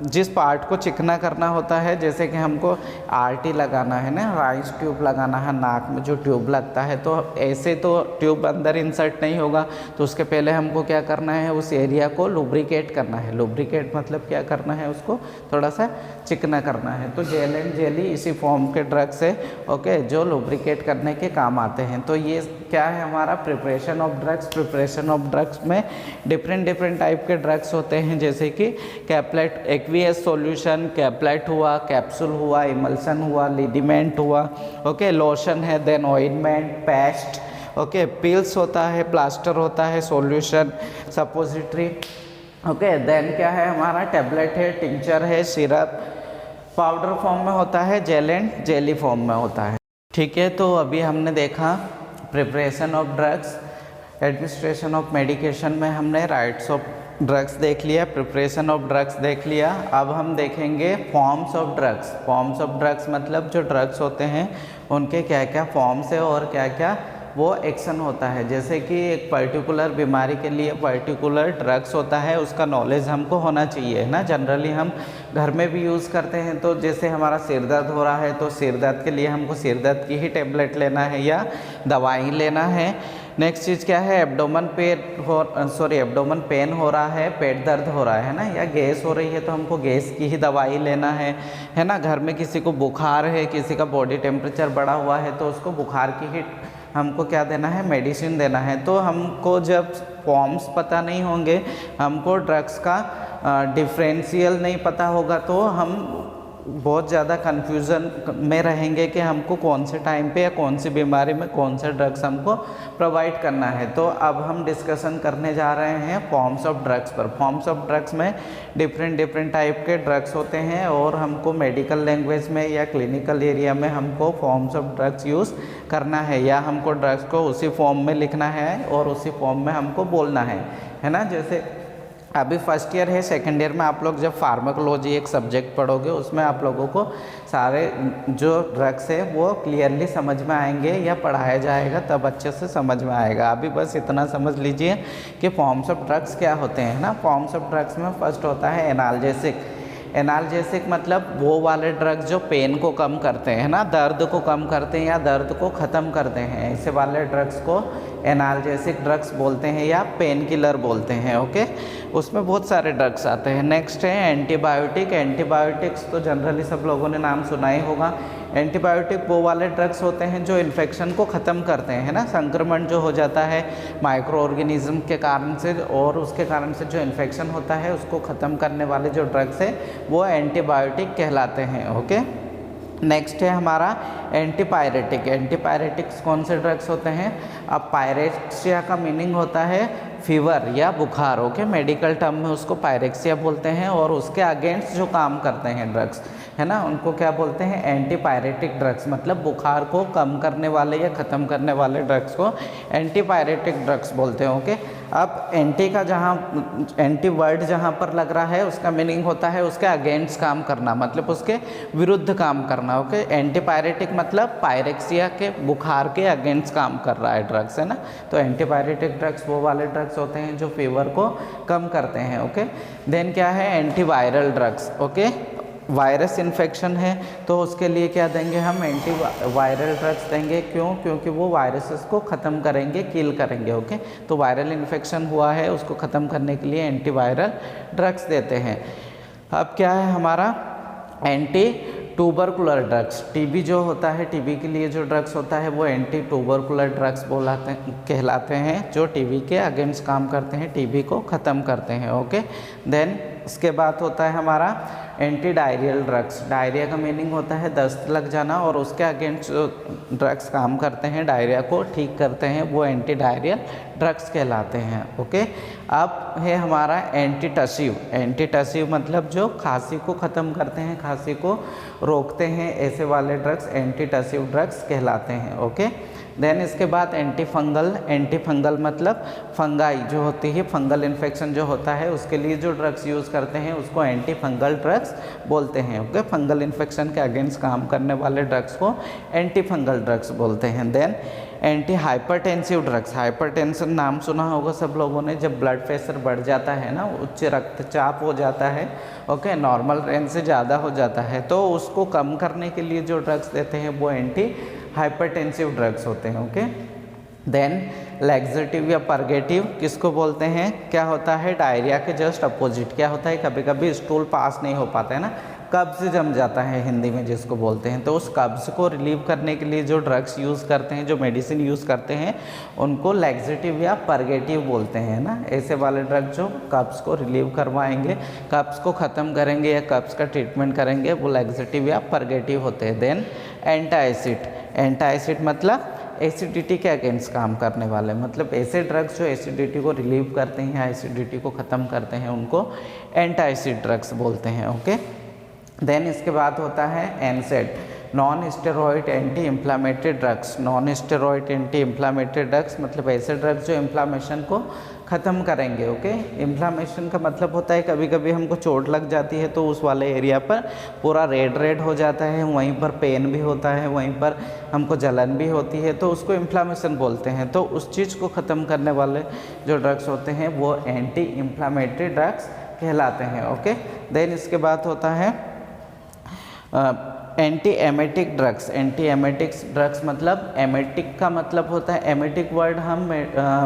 जिस पार्ट को चिकना करना होता है, जैसे कि हमको आरटी लगाना है ना, राइस ट्यूब लगाना है, नाक में जो ट्यूब लगता है, तो ऐसे तो ट्यूब अंदर इंसर्ट नहीं होगा, तो उसके पहले हमको क्या करना है, उस एरिया को लुब्रिकेट करना है। लुब्रिकेट मतलब क्या करना है, उसको थोड़ा सा चिकना करना है। तो जेल एंड जेली इसी फॉर्म के ड्रग्स है। ओके, जो लुब्रिकेट करने के काम आते हैं। तो ये क्या है हमारा preparation of drugs. Preparation of drugs में डिफरेंट टाइप के ड्रग्स होते हैं, जैसे कि कैप्लेट, एक्वियस सॉल्यूशन, कैप्लेट हुआ, कैप्सूल हुआ, इमल्सन हुआ, लिडिमेंट हुआ। ओके, लोशन है, then ointment, paste. Okay, pills होता है, प्लास्टर होता है, सॉल्यूशन, सपोजिटरी। ओके, देन क्या है हमारा, टैबलेट है, टिंचर है, सिरप पाउडर फॉर्म में होता है, जेल एंड जेली फॉर्म में होता है। ठीक है, तो अभी हमने देखा preparation of drugs, administration of medication में हमने राइट्स ऑफ ड्रग्स देख लिया, प्रिपरेशन ऑफ ड्रग्स देख लिया। अब हम देखेंगे forms of drugs. Forms of drugs मतलब जो ड्रग्स होते हैं उनके क्या क्या फॉर्म्स है और क्या क्या वो एक्शन होता है। जैसे कि एक पर्टिकुलर बीमारी के लिए पर्टिकुलर ड्रग्स होता है, उसका नॉलेज हमको होना चाहिए ना। जनरली हम घर में भी यूज़ करते हैं, तो जैसे हमारा सिर दर्द हो रहा है तो सिर दर्द के लिए हमको सिर दर्द की ही टेबलेट लेना है या दवाई लेना है। नेक्स्ट चीज़ क्या है, एब्डोमेन पेन हो रहा है, पेट दर्द हो रहा है ना, या गैस हो रही है तो हमको गैस की ही दवाई लेना है ना। घर में किसी को बुखार है, किसी का बॉडी टेम्परेचर बढ़ा हुआ है तो उसको बुखार की ही हमको क्या देना है, मेडिसिन देना है। तो हमको जब फॉर्म्स पता नहीं होंगे, हमको ड्रग्स का डिफरेंशियल नहीं पता होगा, तो हम बहुत ज़्यादा कन्फ्यूज़न में रहेंगे कि हमको कौन से टाइम पे या कौन सी बीमारी में कौन से ड्रग्स हमको प्रोवाइड करना है। तो अब हम डिस्कशन करने जा रहे हैं फॉर्म्स ऑफ ड्रग्स पर। फॉर्म्स ऑफ ड्रग्स में डिफरेंट टाइप के ड्रग्स होते हैं और हमको मेडिकल लैंग्वेज में या क्लिनिकल एरिया में हमको फॉर्म्स ऑफ ड्रग्स यूज़ करना है, या हमको ड्रग्स को उसी फॉर्म में लिखना है और उसी फॉर्म में हमको बोलना है ना। जैसे अभी फर्स्ट ईयर है, सेकंड ईयर में आप लोग जब फार्माकोलॉजी एक सब्जेक्ट पढ़ोगे उसमें आप लोगों को सारे जो ड्रग्स है वो क्लियरली समझ में आएंगे या पढ़ाया जाएगा, तब अच्छे से समझ में आएगा। अभी बस इतना समझ लीजिए कि फॉर्म्स ऑफ ड्रग्स क्या होते हैं ना। फॉर्म्स ऑफ ड्रग्स में फर्स्ट होता है एनाल्जेसिक। एनाल्जेसिक मतलब वो वाले ड्रग्स जो पेन को कम करते हैं ना, दर्द को कम करते हैं या दर्द को ख़त्म करते हैं, ऐसे वाले ड्रग्स को एनाल्जेसिक ड्रग्स बोलते हैं या पेन किलर बोलते हैं। ओके, उसमें बहुत सारे ड्रग्स आते हैं। नेक्स्ट है एंटीबायोटिक। एंटीबायोटिक्स तो जनरली सब लोगों ने नाम सुना ही होगा। एंटीबायोटिक वो वाले ड्रग्स होते हैं जो इन्फेक्शन को ख़त्म करते हैं ना, संक्रमण जो हो जाता है माइक्रो ऑर्गेनिज्म के कारण से और उसके कारण से जो इन्फेक्शन होता है उसको ख़त्म करने वाले जो ड्रग्स है वो एंटीबायोटिक कहलाते हैं। ओके, नेक्स्ट है हमारा एंटीपायरेटिक। एंटीपायरेटिक्स कौन से ड्रग्स होते हैं? अब पायरेक्सिया का मीनिंग होता है फीवर या बुखार। ओके, मेडिकल टर्म में उसको पायरेक्सिया बोलते हैं और उसके अगेंस्ट जो काम करते हैं ड्रग्स है ना, उनको क्या बोलते हैं? Antipyretic drugs. मतलब बुखार को कम करने वाले या ख़त्म करने वाले ड्रग्स को एंटीपायरेटिक ड्रग्स बोलते हैं। ओके, अब एंटी का जहाँ एंटी वर्ड जहाँ पर लग रहा है उसका मीनिंग होता है उसके अगेंस्ट काम करना, मतलब उसके विरुद्ध काम करना। ओके, एंटीपायरेटिक मतलब पायरेक्सिया के बुखार के अगेंस्ट काम कर रहा है ड्रग्स, है ना। तो एंटीपायरेटिक ड्रग्स वो वाले ड्रग्स होते हैं जो फीवर को कम करते हैं। ओके, देन क्या है? Antiviral drugs. Okay, virus infection है तो उसके लिए क्या देंगे हम? एंटी वायरल ड्रग्स देंगे। क्यों? क्योंकि वो वायरसेस को ख़त्म करेंगे, किल करेंगे। ओके, तो वायरल इन्फेक्शन हुआ है उसको ख़त्म करने के लिए एंटीवायरल ड्रग्स देते हैं। अब क्या है हमारा? Anti tubercular drugs. टीबी जो होता है, टीबी के लिए जो ड्रग्स होता है वो एंटी ट्यूबरकुलर ड्रग्स कहलाते हैं, जो टीबी के अगेंस्ट काम करते हैं, टीबी को ख़त्म करते हैं। ओके, देन इसके बाद होता है हमारा एंटी डायरियल ड्रग्स। डायरिया का मीनिंग होता है दस्त लग जाना और उसके अगेंस्ट जो ड्रग्स काम करते हैं, डायरिया को ठीक करते हैं, वो एंटी डायरियल ड्रग्स कहलाते हैं। ओके, अब है हमारा एंटीटसिव। एंटीटसिव मतलब जो खांसी को ख़त्म करते हैं, खांसी को रोकते हैं, ऐसे वाले ड्रग्स एंटीटसिव ड्रग्स कहलाते हैं। ओके, देन इसके बाद एंटी फंगल। एंटी फंगल मतलब फंगाई जो होती है, फंगल इन्फेक्शन जो होता है उसके लिए जो ड्रग्स यूज़ करते हैं उसको एंटी फंगल ड्रग्स बोलते हैं। ओके, फंगल इन्फेक्शन के अगेंस्ट काम करने वाले ड्रग्स को एंटी फंगल ड्रग्स बोलते हैं। Then anti hypertensive drugs. Hypertension नाम सुना होगा सब लोगों ने, जब ब्लड प्रेशर बढ़ जाता है ना, उच्च रक्तचाप हो जाता है, ओके, नॉर्मल रेंज से ज़्यादा हो जाता है, तो उसको कम करने के लिए जो ड्रग्स देते हैं वो एंटी हाइपरटेंसिव ड्रग्स होते हैं। ओके, देन लैक्सेटिव या परगेटिव किसको बोलते हैं? क्या होता है? डायरिया के जस्ट अपोजिट। क्या होता है? कभी कभी स्टूल पास नहीं हो पाता है ना, कब्ज जम जाता है हिंदी में जिसको बोलते हैं, तो उस कब्ज को रिलीव करने के लिए जो ड्रग्स यूज़ करते हैं, जो मेडिसिन यूज़ करते हैं, उनको लैक्सेटिव या परगेटिव बोलते हैं ना। ऐसे वाले ड्रग जो कब्ज को रिलीव करवाएंगे, कब्ज को ख़त्म करेंगे या कब्ज का ट्रीटमेंट करेंगे, वो लैक्सेटिव या परगेटिव होते हैं। Then antacid. एंटासिड मतलब एसिडिटी के अगेंस्ट काम करने वाले, मतलब ऐसे ड्रग्स जो एसिडिटी को रिलीव करते हैं या एसिडिटी को ख़त्म करते हैं उनको एंटासिड ड्रग्स बोलते हैं। ओके, देन इसके बाद होता है एनसेड, non steroid anti inflammatory drugs. Non steroid anti inflammatory drugs मतलब ऐसे ड्रग्स जो इन्फ्लामेशन को ख़त्म करेंगे। ओके, इन्फ्लामेशन का मतलब होता है कभी कभी हमको चोट लग जाती है तो उस वाले एरिया पर पूरा रेड हो जाता है, वहीं पर पेन भी होता है, वहीं पर हमको जलन भी होती है, तो उसको इन्फ्लामेशन बोलते हैं। तो उस चीज़ को ख़त्म करने वाले जो ड्रग्स होते हैं वो एंटी इन्फ्लामेटरी ड्रग्स कहलाते हैं। ओके, देन इसके बाद होता है anti emetic drugs. Anti emetics drugs मतलब एमेटिक का मतलब होता है, एमेटिक वर्ड हम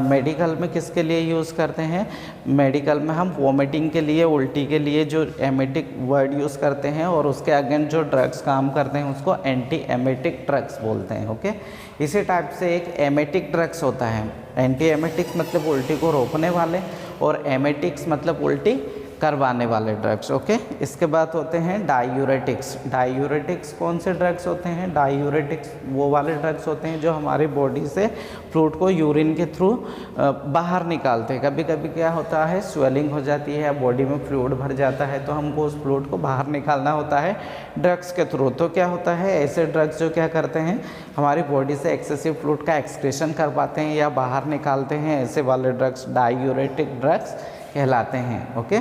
मेडिकल में किसके लिए यूज़ करते हैं? मेडिकल में हम वोमिटिंग के लिए, उल्टी के लिए जो एमेटिक वर्ड यूज़ करते हैं और उसके अगेंस्ट जो ड्रग्स काम करते हैं उसको एंटी एमेटिक ड्रग्स बोलते हैं। ओके, इसी टाइप से एक एमेटिक ड्रग्स होता है। एंटी एमेटिक्स मतलब उल्टी को रोकने वाले और एमेटिक्स मतलब उल्टी करवाने वाले ड्रग्स। ओके, इसके बाद होते हैं डायूरेटिक्स। डायूरेटिक्स कौन से ड्रग्स होते हैं? डायूरेटिक्स वो वाले ड्रग्स होते हैं जो हमारी बॉडी से फ्लूइड को यूरिन के थ्रू बाहर निकालते हैं। कभी कभी क्या होता है, स्वेलिंग हो जाती है, बॉडी में फ्लूइड भर जाता है, तो हमको उस फ्लूइड को बाहर निकालना होता है ड्रग्स के थ्रू। तो क्या होता है, ऐसे ड्रग्स जो क्या करते हैं, हमारी बॉडी से एक्सेसिव फ्लूइड का एक्सक्रीशन करवाते हैं या बाहर निकालते हैं, ऐसे वाले ड्रग्स डायूरेटिक ड्रग्स कहलाते हैं। ओके,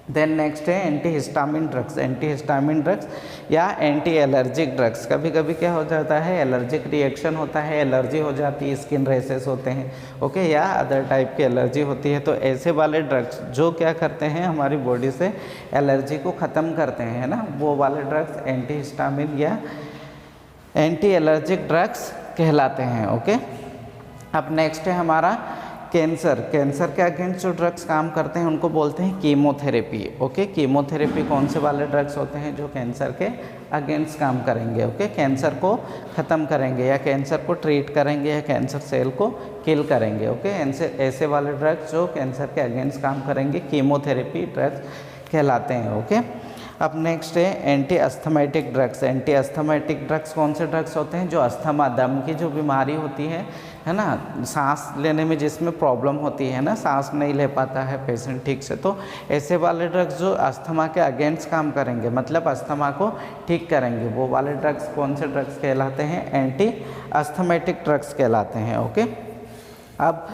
देन नेक्स्ट है anti histamine drugs. Anti histamine drugs या एंटी एलर्जिक ड्रग्स, कभी कभी क्या हो जाता है, एलर्जिक रिएक्शन होता है, एलर्जी हो जाती है, स्किन रेसेस होते हैं, ओके, या अदर टाइप की एलर्जी होती है, तो ऐसे वाले ड्रग्स जो क्या करते हैं हमारी बॉडी से एलर्जी को ख़त्म करते हैं, है ना, वो वाले ड्रग्स एंटी हिस्टामिन या एंटी एलर्जिक ड्रग्स कहलाते हैं। ओके, अब नेक्स्ट है हमारा कैंसर। कैंसर के अगेंस्ट जो ड्रग्स काम करते हैं उनको बोलते हैं कीमोथेरेपी। ओके, कीमोथेरेपी कौन से वाले ड्रग्स होते हैं जो कैंसर के अगेंस्ट काम करेंगे, ओके, कैंसर को ख़त्म करेंगे या कैंसर को ट्रीट करेंगे या कैंसर सेल को किल करेंगे। ओके, ऐसे वाले ड्रग्स जो कैंसर के अगेंस्ट काम करेंगे कीमोथेरेपी ड्रग्स कहलाते हैं। ओके, अब नेक्स्ट है anti asthmatic drugs. Anti asthmatic drugs कौन से ड्रग्स होते हैं, जो अस्थमा, दम की जो बीमारी होती है ना, सांस लेने में जिसमें प्रॉब्लम होती है ना, सांस नहीं ले पाता है पेशेंट ठीक से, तो ऐसे वाले ड्रग्स जो अस्थमा के अगेंस्ट काम करेंगे, मतलब अस्थमा को ठीक करेंगे, वो वाले ड्रग्स कौन से ड्रग्स कहलाते हैं, एंटी अस्थमेटिक ड्रग्स कहलाते हैं। ओके, अब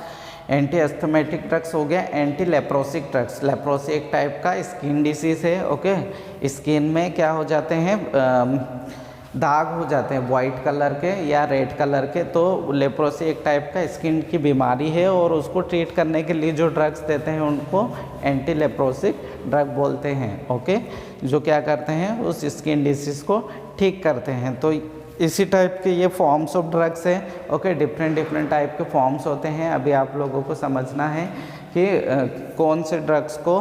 एंटी अस्थमेटिक ड्रग्स हो गया। एंटी लेप्रोसिक ड्रग्स, लेप्रोसी एक टाइप का स्किन डिसीज़ है। ओके, स्किन में क्या हो जाते हैं, दाग हो जाते हैं वाइट कलर के या रेड कलर के, तो लेप्रोसी एक टाइप का स्किन की बीमारी है और उसको ट्रीट करने के लिए जो ड्रग्स देते हैं उनको एंटी लेप्रोसिक ड्रग बोलते हैं। ओके, जो क्या करते हैं उस स्किन डिसीज़ को ठीक करते हैं। तो इसी टाइप के ये फॉर्म्स ऑफ ड्रग्स हैं। ओके, डिफरेंट टाइप के फॉर्म्स होते हैं। अभी आप लोगों को समझना है कि कौन से ड्रग्स को,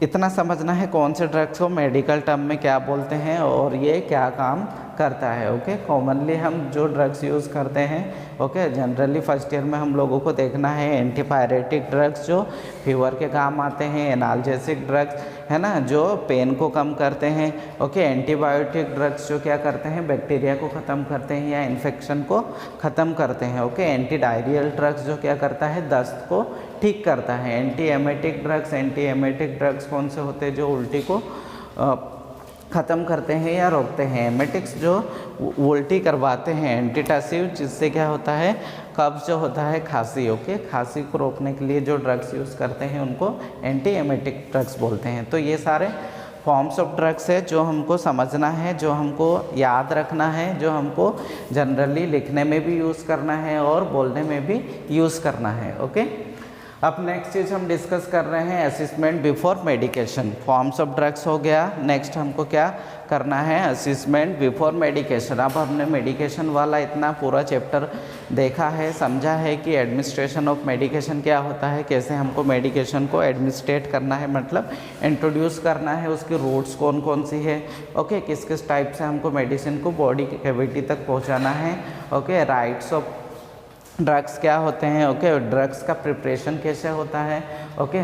इतना समझना है कौन से ड्रग्स को मेडिकल टर्म में क्या बोलते हैं और ये क्या काम करता है। ओके, कॉमनली हम जो ड्रग्स यूज़ करते हैं, ओके, जनरली फर्स्ट ईयर में हम लोगों को देखना है एंटीपायरेटिक ड्रग्स जो फीवर के काम आते हैं, एनाल्जेसिक ड्रग्स है ना जो पेन को कम करते हैं, ओके, एंटीबायोटिक ड्रग्स जो क्या करते हैं बैक्टीरिया को ख़त्म करते हैं या इन्फेक्शन को ख़त्म करते हैं, ओके, एंटी डायरियल ड्रग्स जो क्या करता है दस्त को ठीक करता है, anti emetic drugs, anti emetic drugs कौन से होते हैं जो उल्टी को ख़त्म करते हैं या रोकते हैं, एमेटिक्स जो उल्टी करवाते हैं, एंटीटासिव जिससे क्या होता है कब्ज जो होता है खांसी, ओके, खांसी को रोकने के लिए जो ड्रग्स यूज़ करते हैं उनको एंटी एमेटिक ड्रग्स बोलते हैं। तो ये सारे फॉर्म्स ऑफ ड्रग्स है जो हमको समझना है, जो हमको याद रखना है, जो हमको जनरली लिखने में भी यूज़ करना है और बोलने में भी यूज़ करना है। ओके, अब नेक्स्ट चीज़ हम डिस्कस कर रहे हैं assessment before medication. Forms of drugs हो गया, नेक्स्ट हमको क्या करना है असेसमेंट बिफोर मेडिकेशन। अब हमने मेडिकेशन वाला इतना पूरा चैप्टर देखा है, समझा है कि एडमिनिस्ट्रेशन ऑफ मेडिकेशन क्या होता है, कैसे हमको मेडिकेशन को एडमिनिस्ट्रेट करना है, मतलब इंट्रोड्यूस करना है, उसकी रूट्स कौन कौन सी है, ओके, किस किस टाइप से हमको मेडिसिन को बॉडी की कैविटी तक पहुँचाना है, ओके, राइट्स ऑफ ड्रग्स क्या होते हैं, ओके, ड्रग्स का प्रिपरेशन कैसे होता है, ओके,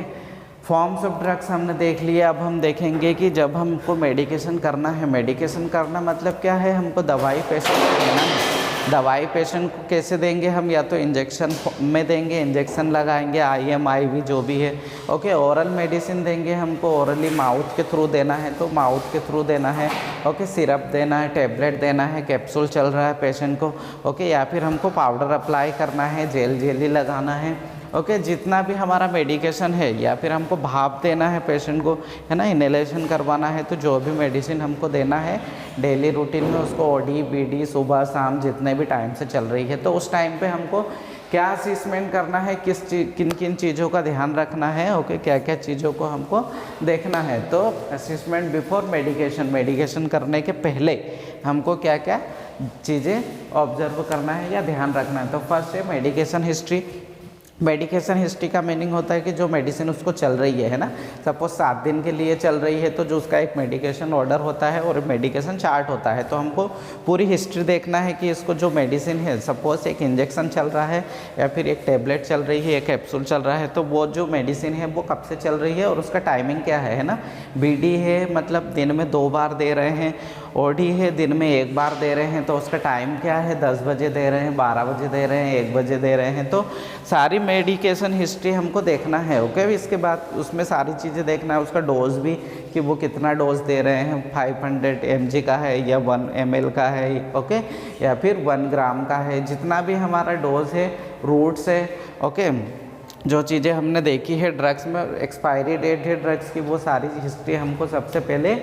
फॉर्म्स ऑफ ड्रग्स हमने देख लिया। अब हम देखेंगे कि जब हमको मेडिकेशन करना है, मेडिकेशन करना मतलब क्या है, हमको दवाई पेशेंट को देना है। दवाई पेशेंट को कैसे देंगे हम, या तो इंजेक्शन में देंगे, इंजेक्शन लगाएंगे, IM IV जो भी है, ओके, ओरल मेडिसिन देंगे, हमको ओरली माउथ के थ्रू देना है तो माउथ के थ्रू देना है, ओके, सिरप देना है, टैबलेट देना है, कैप्सूल चल रहा है पेशेंट को, ओके, या फिर हमको पाउडर अप्लाई करना है, जेली लगाना है, ओके, जितना भी हमारा मेडिकेशन है, या फिर हमको भाप देना है पेशेंट को, है ना, इनहेलेशन करवाना है, तो जो भी मेडिसिन हमको देना है डेली रूटीन में उसको OD BD सुबह शाम जितने भी टाइम से चल रही है, तो उस टाइम पे हमको क्या असेसमेंट करना है, किन किन चीज़ों का ध्यान रखना है, ओके, क्या क्या चीज़ों को हमको देखना है। तो असेसमेंट बिफोर मेडिकेशन, मेडिकेशन करने के पहले हमको क्या क्या चीज़ें ऑब्जर्व करना है या ध्यान रखना है। तो फर्स्ट है मेडिकेशन हिस्ट्री। मेडिकेशन हिस्ट्री का मीनिंग होता है कि जो मेडिसिन उसको चल रही है ना, सपोज 7 दिन के लिए चल रही है तो जो उसका एक मेडिकेशन ऑर्डर होता है और मेडिकेशन चार्ट होता है, तो हमको पूरी हिस्ट्री देखना है कि इसको जो मेडिसिन है, सपोज एक इंजेक्शन चल रहा है या फिर एक टेबलेट चल रही है, एक कैप्सूल चल रहा है, तो वो जो मेडिसिन है वो कब से चल रही है और उसका टाइमिंग क्या है ना। BD है मतलब दिन में 2 बार दे रहे हैं, OD है दिन में 1 बार दे रहे हैं, तो उसका टाइम क्या है, 10 बजे दे रहे हैं, 12 बजे दे रहे हैं, 1 बजे दे रहे हैं, तो सारी मेडिकेशन हिस्ट्री हमको देखना है। ओके, इसके बाद उसमें सारी चीज़ें देखना है, उसका डोज भी कि वो कितना डोज दे रहे हैं, 500 mg का है या 1 ml का है, ओके, या फिर 1 ग्राम का है, जितना भी हमारा डोज है, रूट्स है, ओके, जो चीज़ें हमने देखी है ड्रग्स में, एक्सपायरी डेट है ड्रग्स की, वो सारी हिस्ट्री हमको सबसे पहले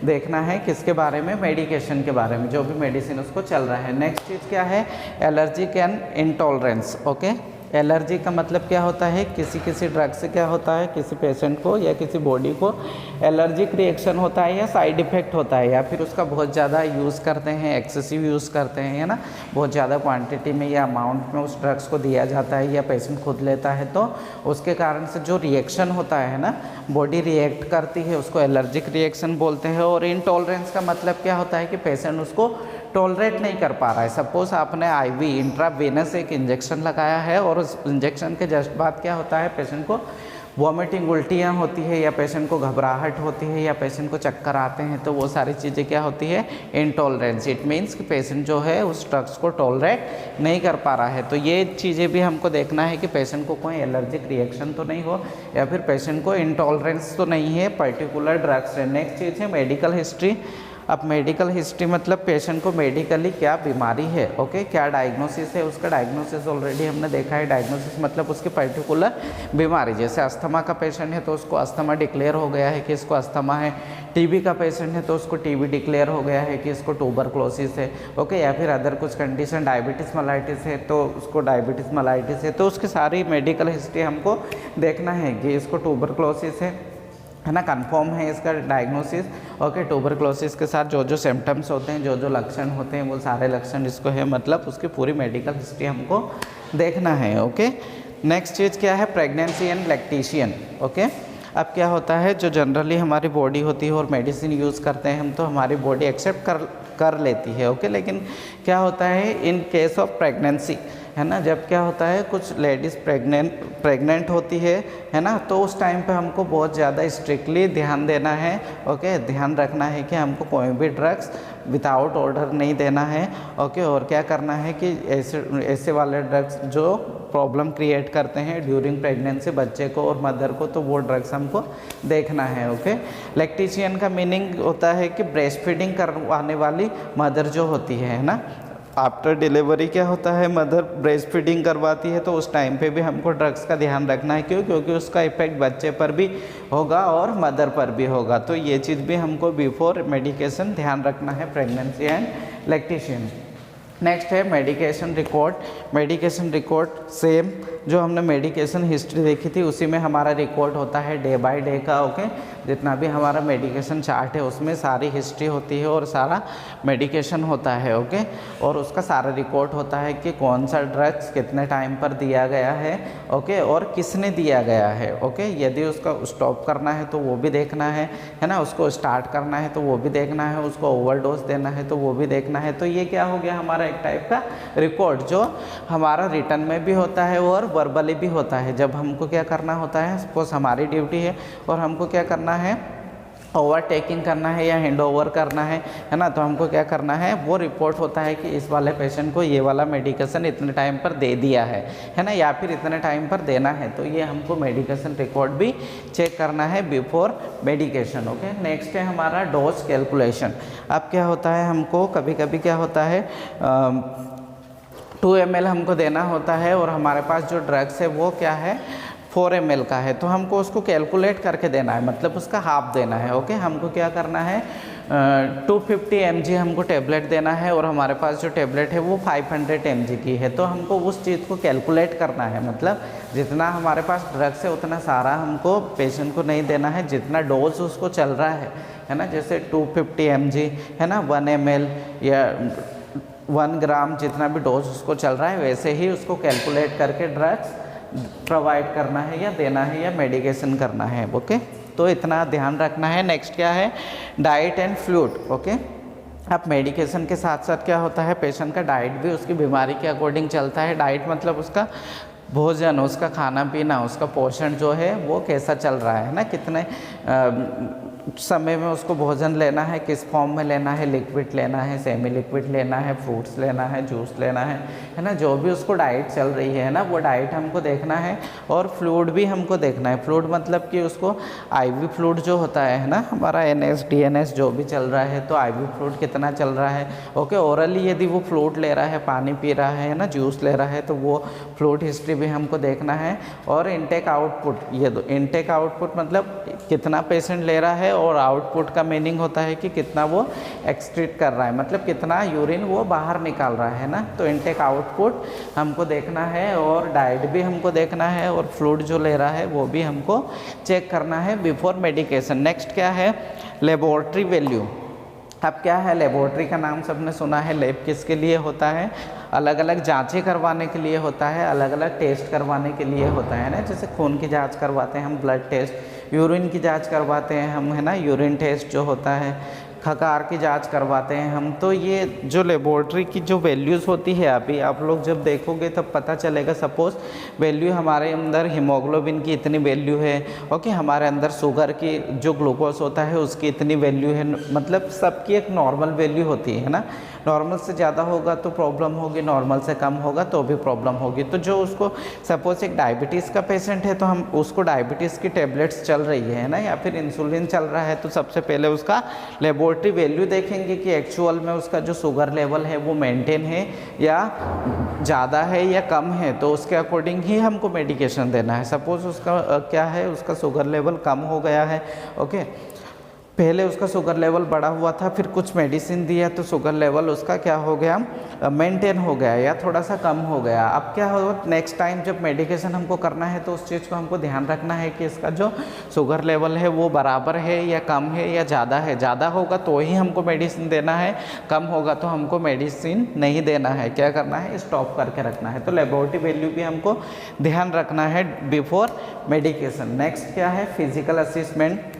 देखना है किसके बारे में, मेडिकेशन के बारे में, जो भी मेडिसिन उसको चल रहा है। नेक्स्ट चीज़ क्या है, allergic and intolerance. Okay, allergy का मतलब क्या होता है, किसी ड्रग से क्या होता है, किसी पेशेंट को या किसी बॉडी को एलर्जिक रिएक्शन होता है या साइड इफ़ेक्ट होता है, या फिर उसका बहुत ज़्यादा यूज़ करते हैं, एक्सेसिव यूज़ करते हैं, है ना, बहुत ज़्यादा क्वांटिटी में या अमाउंट में उस ड्रग्स को दिया जाता है या पेशेंट खुद लेता है, तो उसके कारण से जो रिएक्शन होता है ना, बॉडी रिएक्ट करती है, उसको एलर्जिक रिएक्शन बोलते हैं। और इनटॉलरेंस का मतलब क्या होता है कि पेशेंट उसको टॉलरेट नहीं कर पा रहा है। सपोज़ आपने आईवी इंट्रावेनस एक इंजेक्शन लगाया है और उस इंजेक्शन के जस्ट बाद क्या होता है, पेशेंट को वॉमिटिंग, उल्टियाँ होती है, या पेशेंट को घबराहट होती है, या पेशेंट को चक्कर आते हैं, तो वो सारी चीज़ें क्या होती है, इनटॉलरेंस। इट मीन्स कि पेशेंट जो है उस ड्रग्स को टॉलरेट नहीं कर पा रहा है। तो ये चीज़ें भी हमको देखना है कि पेशेंट को कोई एलर्जिक रिएक्शन तो नहीं हो, या फिर पेशेंट को इनटॉलरेंस तो नहीं है पर्टिकुलर ड्रग्स से। नेक्स्ट चीज़ है मेडिकल हिस्ट्री। अब मेडिकल हिस्ट्री मतलब पेशेंट को मेडिकली क्या बीमारी है, ओके, क्या डायग्नोसिस है, उसका डायग्नोसिस ऑलरेडी हमने देखा है। डायग्नोसिस मतलब उसकी पर्टिकुलर बीमारी, जैसे अस्थमा का पेशेंट है तो उसको अस्थमा डिक्लेयर हो गया है कि इसको अस्थमा है, टीबी का पेशेंट है तो उसको टीबी डिक्लेयर हो गया है कि इसको ट्यूबरक्लोसिस है, ओके, या फिर अदर कुछ कंडीशन डायबिटीज़ मेलाइटिस है तो उसको डायबिटीज़ मेलाइटिस है। तो उसकी सारी मेडिकल हिस्ट्री हमको देखना है कि इसको ट्यूबरक्लोसिस है ना, कंफर्म है इसका डायग्नोसिस, ओके। ट्यूबरक्लोसिस के साथ जो जो सिम्टम्स होते हैं, जो जो लक्षण होते हैं, वो सारे लक्षण इसको है, मतलब उसकी पूरी मेडिकल हिस्ट्री हमको देखना है, ओके। नेक्स्ट चीज़ क्या है, प्रेगनेंसी एंड लैक्टेशन, ओके। अब क्या होता है, जो जनरली हमारी बॉडी होती है और मेडिसिन यूज़ करते हैं हम, तो हमारी बॉडी एक्सेप्ट कर लेती है, ओके। लेकिन क्या होता है इन केस ऑफ प्रेगनेंसी, है ना, जब क्या होता है कुछ लेडीज़ प्रेग्नेंट होती है ना, तो उस टाइम पे हमको बहुत ज़्यादा स्ट्रिक्टली ध्यान देना है, ओके। ड्यान रखना है कि हमको कोई भी ड्रग्स विदाउट ऑर्डर नहीं देना है, ओके। और क्या करना है कि ऐसे वाले ड्रग्स जो प्रॉब्लम क्रिएट करते हैं ड्यूरिंग प्रेगनेंसी बच्चे को और मदर को, तो वो ड्रग्स हमको देखना है, ओके। लैक्टेशन का मीनिंग होता है कि ब्रेस्ट फीडिंग करवाने वाली मदर जो होती है ना, आफ्टर डिलीवरी क्या होता है, मदर ब्रेस्ट फीडिंग करवाती है, तो उस टाइम पे भी हमको ड्रग्स का ध्यान रखना है। क्यों? क्योंकि उसका इफेक्ट बच्चे पर भी होगा और मदर पर भी होगा। तो ये चीज़ भी हमको बिफोर मेडिकेशन ध्यान रखना है, प्रेगनेंसी एंड लैक्टेशन। नेक्स्ट है medication record. Medication record same जो हमने मेडिकेशन हिस्ट्री देखी थी उसी में हमारा रिकॉर्ड होता है डे बाय डे का, ओके। जितना भी हमारा मेडिकेशन चार्ट है उसमें सारी हिस्ट्री होती है और सारा मेडिकेशन होता है, ओके। और उसका सारा रिकॉर्ड होता है कि कौन सा ड्रग्स कितने टाइम पर दिया गया है, ओके, और किसने दिया गया है, ओके। यदि उसका स्टॉप करना है तो वो भी देखना है ना, उसको स्टार्ट करना है तो वो भी देखना है, उसको ओवरडोज देना है तो वो भी देखना है। तो ये क्या हो गया हमारा एक टाइप का रिकॉर्ड जो हमारा रिटर्न में भी होता है और वर्बली भी होता है। जब हमको क्या करना होता है, सपोज हमारी ड्यूटी है और हमको क्या करना है, ओवरटेकिंग करना है या हैंड ओवर करना है ना, तो हमको क्या करना है, वो रिपोर्ट होता है कि इस वाले पेशेंट को ये वाला मेडिकेशन इतने टाइम पर दे दिया है ना, या फिर इतने टाइम पर देना है। तो ये हमको मेडिकेशन रिकॉर्ड भी चेक करना है बिफोर मेडिकेशन, ओके। नेक्स्ट है हमारा डोज कैलकुलेशन। अब क्या होता है, हमको कभी कभी क्या होता है 2 ml हमको देना होता है और हमारे पास जो ड्रग्स है वो क्या है 4 ml का है, तो हमको उसको कैलकुलेट करके देना है, मतलब उसका हाफ देना है, ओके। हमको क्या करना है 250 mg हमको टेबलेट देना है और हमारे पास जो टेबलेट है वो 500 mg की है। तो हमको उस चीज़ को कैलकुलेट करना है, मतलब जितना हमारे पास ड्रग्स है उतना सारा हमको पेशेंट को नहीं देना है, जितना डोज उसको चल रहा है ना, जैसे 250 mg है ना, 1 ml या 1 ग्राम, जितना भी डोज उसको चल रहा है वैसे ही उसको कैलकुलेट करके ड्रग्स प्रोवाइड करना है या देना है या मेडिकेशन करना है, ओके। तो इतना ध्यान रखना है। नेक्स्ट क्या है, डाइट एंड फ्लूइड, ओके। अब मेडिकेशन के साथ साथ क्या होता है, पेशेंट का डाइट भी उसकी बीमारी के अकॉर्डिंग चलता है। डाइट मतलब उसका भोजन, उसका खाना पीना, उसका पोषण जो है वो कैसा चल रहा है ना, कितने समय में उसको भोजन लेना है, किस फॉर्म में लेना है, लिक्विड लेना है, सेमी लिक्विड लेना है, फ्रूट्स लेना है, जूस लेना है ना, जो भी उसको डाइट चल रही है ना वो डाइट हमको देखना है। और फ्लूइड भी हमको देखना है। फ्लूइड मतलब कि उसको आईवी फ्लूइड जो होता है ना हमारा एनएस डीएनएस जो भी चल रहा है, तो आईवी फ्लूइड कितना चल रहा है। ओके, ओरली यदि वो फ्लूइड ले रहा है, पानी पी रहा है ना, जूस ले रहा है, तो वो फ्लूइड हिस्ट्री भी हमको देखना है। और इनटेक आउटपुट, ये दो इनटेक आउटपुट मतलब कितना पेशेंट ले रहा है, और आउटपुट का मीनिंग होता है कि कितना वो एक्सक्रीट कर रहा है, मतलब कितना यूरिन वो बाहर निकाल रहा है ना। तो इनटेक आउटपुट हमको देखना है, और डाइट भी हमको देखना है, और फ्लूइड जो ले रहा है वो भी हमको चेक करना है बिफोर मेडिकेशन। नेक्स्ट क्या है, लेबोरेटरी वैल्यू। अब क्या है, लेबोरेटरी का नाम सबने सुना है। लैब किसके लिए होता है, अलग अलग जांचें करवाने के लिए होता है, अलग अलग टेस्ट करवाने के लिए होता है ना। जैसे खून की जांच करवाते हैं हम, ब्लड टेस्ट, यूरिन की जांच करवाते हैं हम, है ना, यूरिन टेस्ट जो होता है, खकार की जांच करवाते हैं हम। तो ये जो लेबोरेटरी की जो वैल्यूज़ होती है, अभी आप लोग जब देखोगे तब पता चलेगा। सपोज़ वैल्यू हमारे अंदर हीमोग्लोबिन की इतनी वैल्यू है, ओके, हमारे अंदर शुगर की जो ग्लूकोज होता है उसकी इतनी वैल्यू है, मतलब सबकी एक नॉर्मल वैल्यू होती है ना। नॉर्मल से ज़्यादा होगा तो प्रॉब्लम होगी, नॉर्मल से कम होगा तो भी प्रॉब्लम होगी। तो जो उसको सपोज़ एक डायबिटीज़ का पेशेंट है, तो हम उसको डायबिटीज़ की टेबलेट्स चल रही है ना, या फिर इंसुलिन चल रहा है, तो सबसे पहले उसका लेबोरेटरी वैल्यू देखेंगे कि एक्चुअल में उसका जो शुगर लेवल है वो मेंटेन है या ज़्यादा है या कम है, तो उसके अकॉर्डिंग ही हमको मेडिकेशन देना है। सपोज़ उसका क्या है, उसका शुगर लेवल कम हो गया है, ओके, पहले उसका शुगर लेवल बढ़ा हुआ था, फिर कुछ मेडिसिन दिया तो शुगर लेवल उसका क्या हो गया, मेंटेन हो गया या थोड़ा सा कम हो गया। अब क्या होगा, नेक्स्ट टाइम जब मेडिकेशन हमको करना है तो उस चीज़ को हमको ध्यान रखना है कि इसका जो शुगर लेवल है वो बराबर है या कम है या ज़्यादा है। ज़्यादा होगा तो ही हमको मेडिसिन देना है, कम होगा तो हमको मेडिसिन नहीं देना है। क्या करना है, स्टॉप करके रखना है। तो लेबोरेटरी वैल्यू भी हमको ध्यान रखना है बिफोर मेडिकेशन। नेक्स्ट क्या है, फिजिकल असेसमेंट।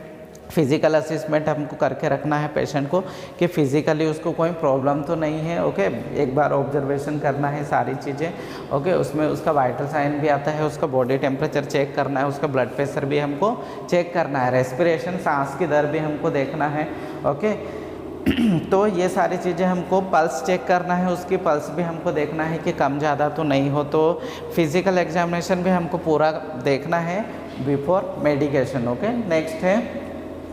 फिज़िकल असेसमेंट हमको करके रखना है पेशेंट को कि फिज़िकली उसको कोई प्रॉब्लम तो नहीं है। ओके, एक बार ऑब्जर्वेशन करना है सारी चीज़ें। ओके, उसमें उसका वाइटल साइन भी आता है, उसका बॉडी टेम्परेचर चेक करना है, उसका ब्लड प्रेशर भी हमको चेक करना है, रेस्पिरेशन सांस की दर भी हमको देखना है। ओके, तो ये सारी चीज़ें हमको, पल्स चेक करना है, उसकी पल्स भी हमको देखना है कि कम ज़्यादा तो नहीं हो। तो फिज़िकल एग्जामिनेशन भी हमको पूरा देखना है बिफोर मेडिकेशन। ओके, नेक्स्ट है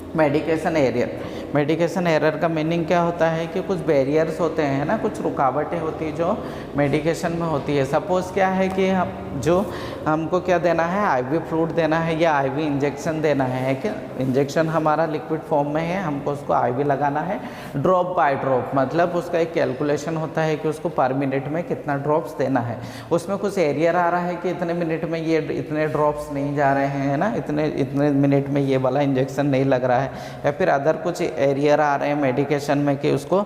मेडिकेशन एरियर। मेडिकेशन एरर का मीनिंग क्या होता है कि कुछ बैरियर्स होते हैं ना, कुछ रुकावटें होती है जो मेडिकेशन में होती है। सपोज़ क्या है कि हम जो हमको क्या देना है, आईवी फ्लूइड देना है या आईवी इंजेक्शन देना है कि इंजेक्शन हमारा लिक्विड फॉर्म में है, हमको उसको आईवी लगाना है ड्रॉप बाय ड्रॉप, मतलब उसका एक कैलकुलेशन होता है कि उसको पर मिनट में कितना ड्रॉप्स देना है। उसमें कुछ एरियर आ रहा है कि इतने मिनट में ये इतने ड्रॉप्स नहीं जा रहे हैं ना, इतने मिनट में ये वाला इंजेक्शन नहीं लग रहा है, या फिर अदर कुछ एरियर आ रहे हैं मेडिकेशन में कि उसको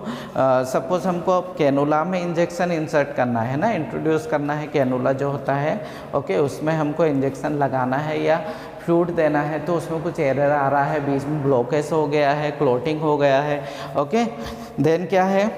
सपोज़ हमको कैनुला में इंजेक्शन इंसर्ट करना है ना, इंट्रोड्यूस करना है कैनुला जो होता है। ओके, उसमें हमको इंजेक्शन लगाना है या फ्लूइड देना है, तो उसमें कुछ एरर आ रहा है, बीच में ब्लॉकेज हो गया है, क्लोटिंग हो गया है। ओके, देन क्या है,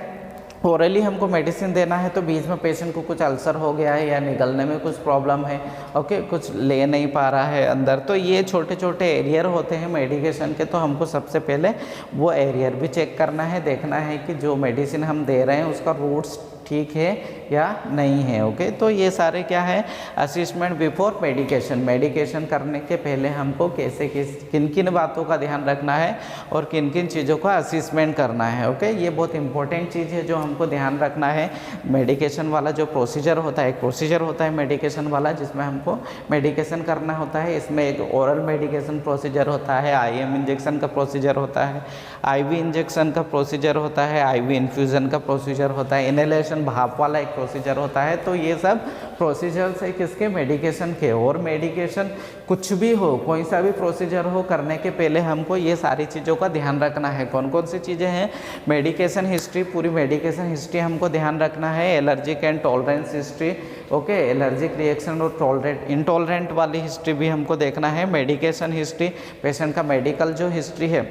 ओरली हमको मेडिसिन देना है तो बीच में पेशेंट को कुछ अल्सर हो गया है या निगलने में कुछ प्रॉब्लम है। ओके, कुछ ले नहीं पा रहा है अंदर, तो ये छोटे छोटे एरियर होते हैं मेडिकेशन के। तो हमको सबसे पहले वो एरियर भी चेक करना है, देखना है कि जो मेडिसिन हम दे रहे हैं उसका रूट्स ठीक है या नहीं है। ओके, तो ये सारे क्या है, असेसमेंट बिफोर मेडिकेशन। मेडिकेशन करने के पहले हमको किन किन बातों का ध्यान रखना है और किन किन चीज़ों का असेसमेंट करना है। ओके, ये बहुत इंपॉर्टेंट चीज़ है जो हमको ध्यान रखना है। मेडिकेशन वाला जो प्रोसीजर होता है, एक प्रोसीजर होता है मेडिकेशन वाला जिसमें हमको मेडिकेशन करना होता है। इसमें एक ओरल मेडिकेशन प्रोसीजर होता है, IM इंजेक्शन का प्रोसीजर होता है, IV इंजेक्शन का प्रोसीजर होता है, IV इन्फ्यूज़न का प्रोसीजर होता है, इनहेलेशन भाप वाला एक प्रोसीजर होता है। तो ये सब प्रोसीजर्स है किसके, मेडिकेशन के। और मेडिकेशन कुछ भी हो, कोई सा भी प्रोसीजर हो, करने के पहले हमको ये सारी चीज़ों का ध्यान रखना है। कौन कौन सी चीज़ें हैं, मेडिकेशन हिस्ट्री, पूरी मेडिकेशन हिस्ट्री हमको ध्यान रखना है। Allergic and tolerance history, okay, allergic reaction और इंटॉलरेंट वाली हिस्ट्री भी हमको देखना है। मेडिकेशन हिस्ट्री, पेशेंट का मेडिकल जो हिस्ट्री है,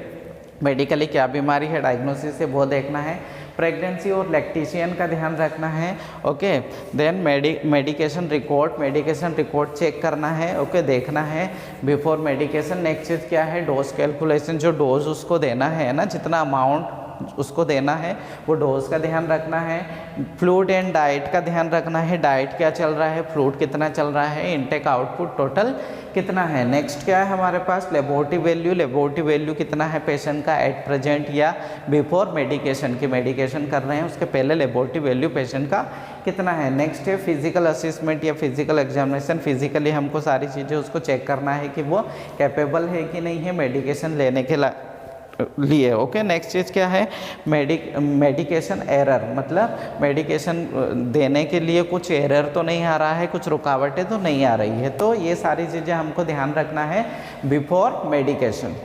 मेडिकली क्या बीमारी है, डायग्नोसिस है, वो देखना है। प्रेगनेंसी और लैक्टेशन का ध्यान रखना है। Okay, then medication record check करना है। ओके, देखना है बिफोर मेडिकेशन। नेक्स्ट चीज़ क्या है, डोज कैलकुलेशन, जो डोज उसको देना है ना, जितना अमाउंट उसको देना है वो डोज का ध्यान रखना है। फ्लूइड एंड डाइट का ध्यान रखना है, डाइट क्या चल रहा है, फ्लूइड कितना चल रहा है, इनटेक आउटपुट टोटल कितना है। नेक्स्ट क्या है हमारे पास, लेबोरेटरी वैल्यू कितना है पेशेंट का एट प्रेजेंट या बिफोर मेडिकेशन, की मेडिकेशन कर रहे हैं उसके पहले लेबोरेटरी वैल्यू पेशेंट का कितना है। नेक्स्ट है फिजिकल असेसमेंट या फिजिकल एग्जामिनेशन, फिजिकली हमको सारी चीज़ें उसको चेक करना है कि वो कैपेबल है कि नहीं है मेडिकेशन लेने के लिए। ओके, नेक्स्ट चीज़ क्या है, मेडिकेशन एरर, मतलब मेडिकेशन देने के लिए कुछ एरर तो नहीं आ रहा है, कुछ रुकावटें तो नहीं आ रही है। तो ये सारी चीज़ें हमको ध्यान रखना है बिफोर मेडिकेशन।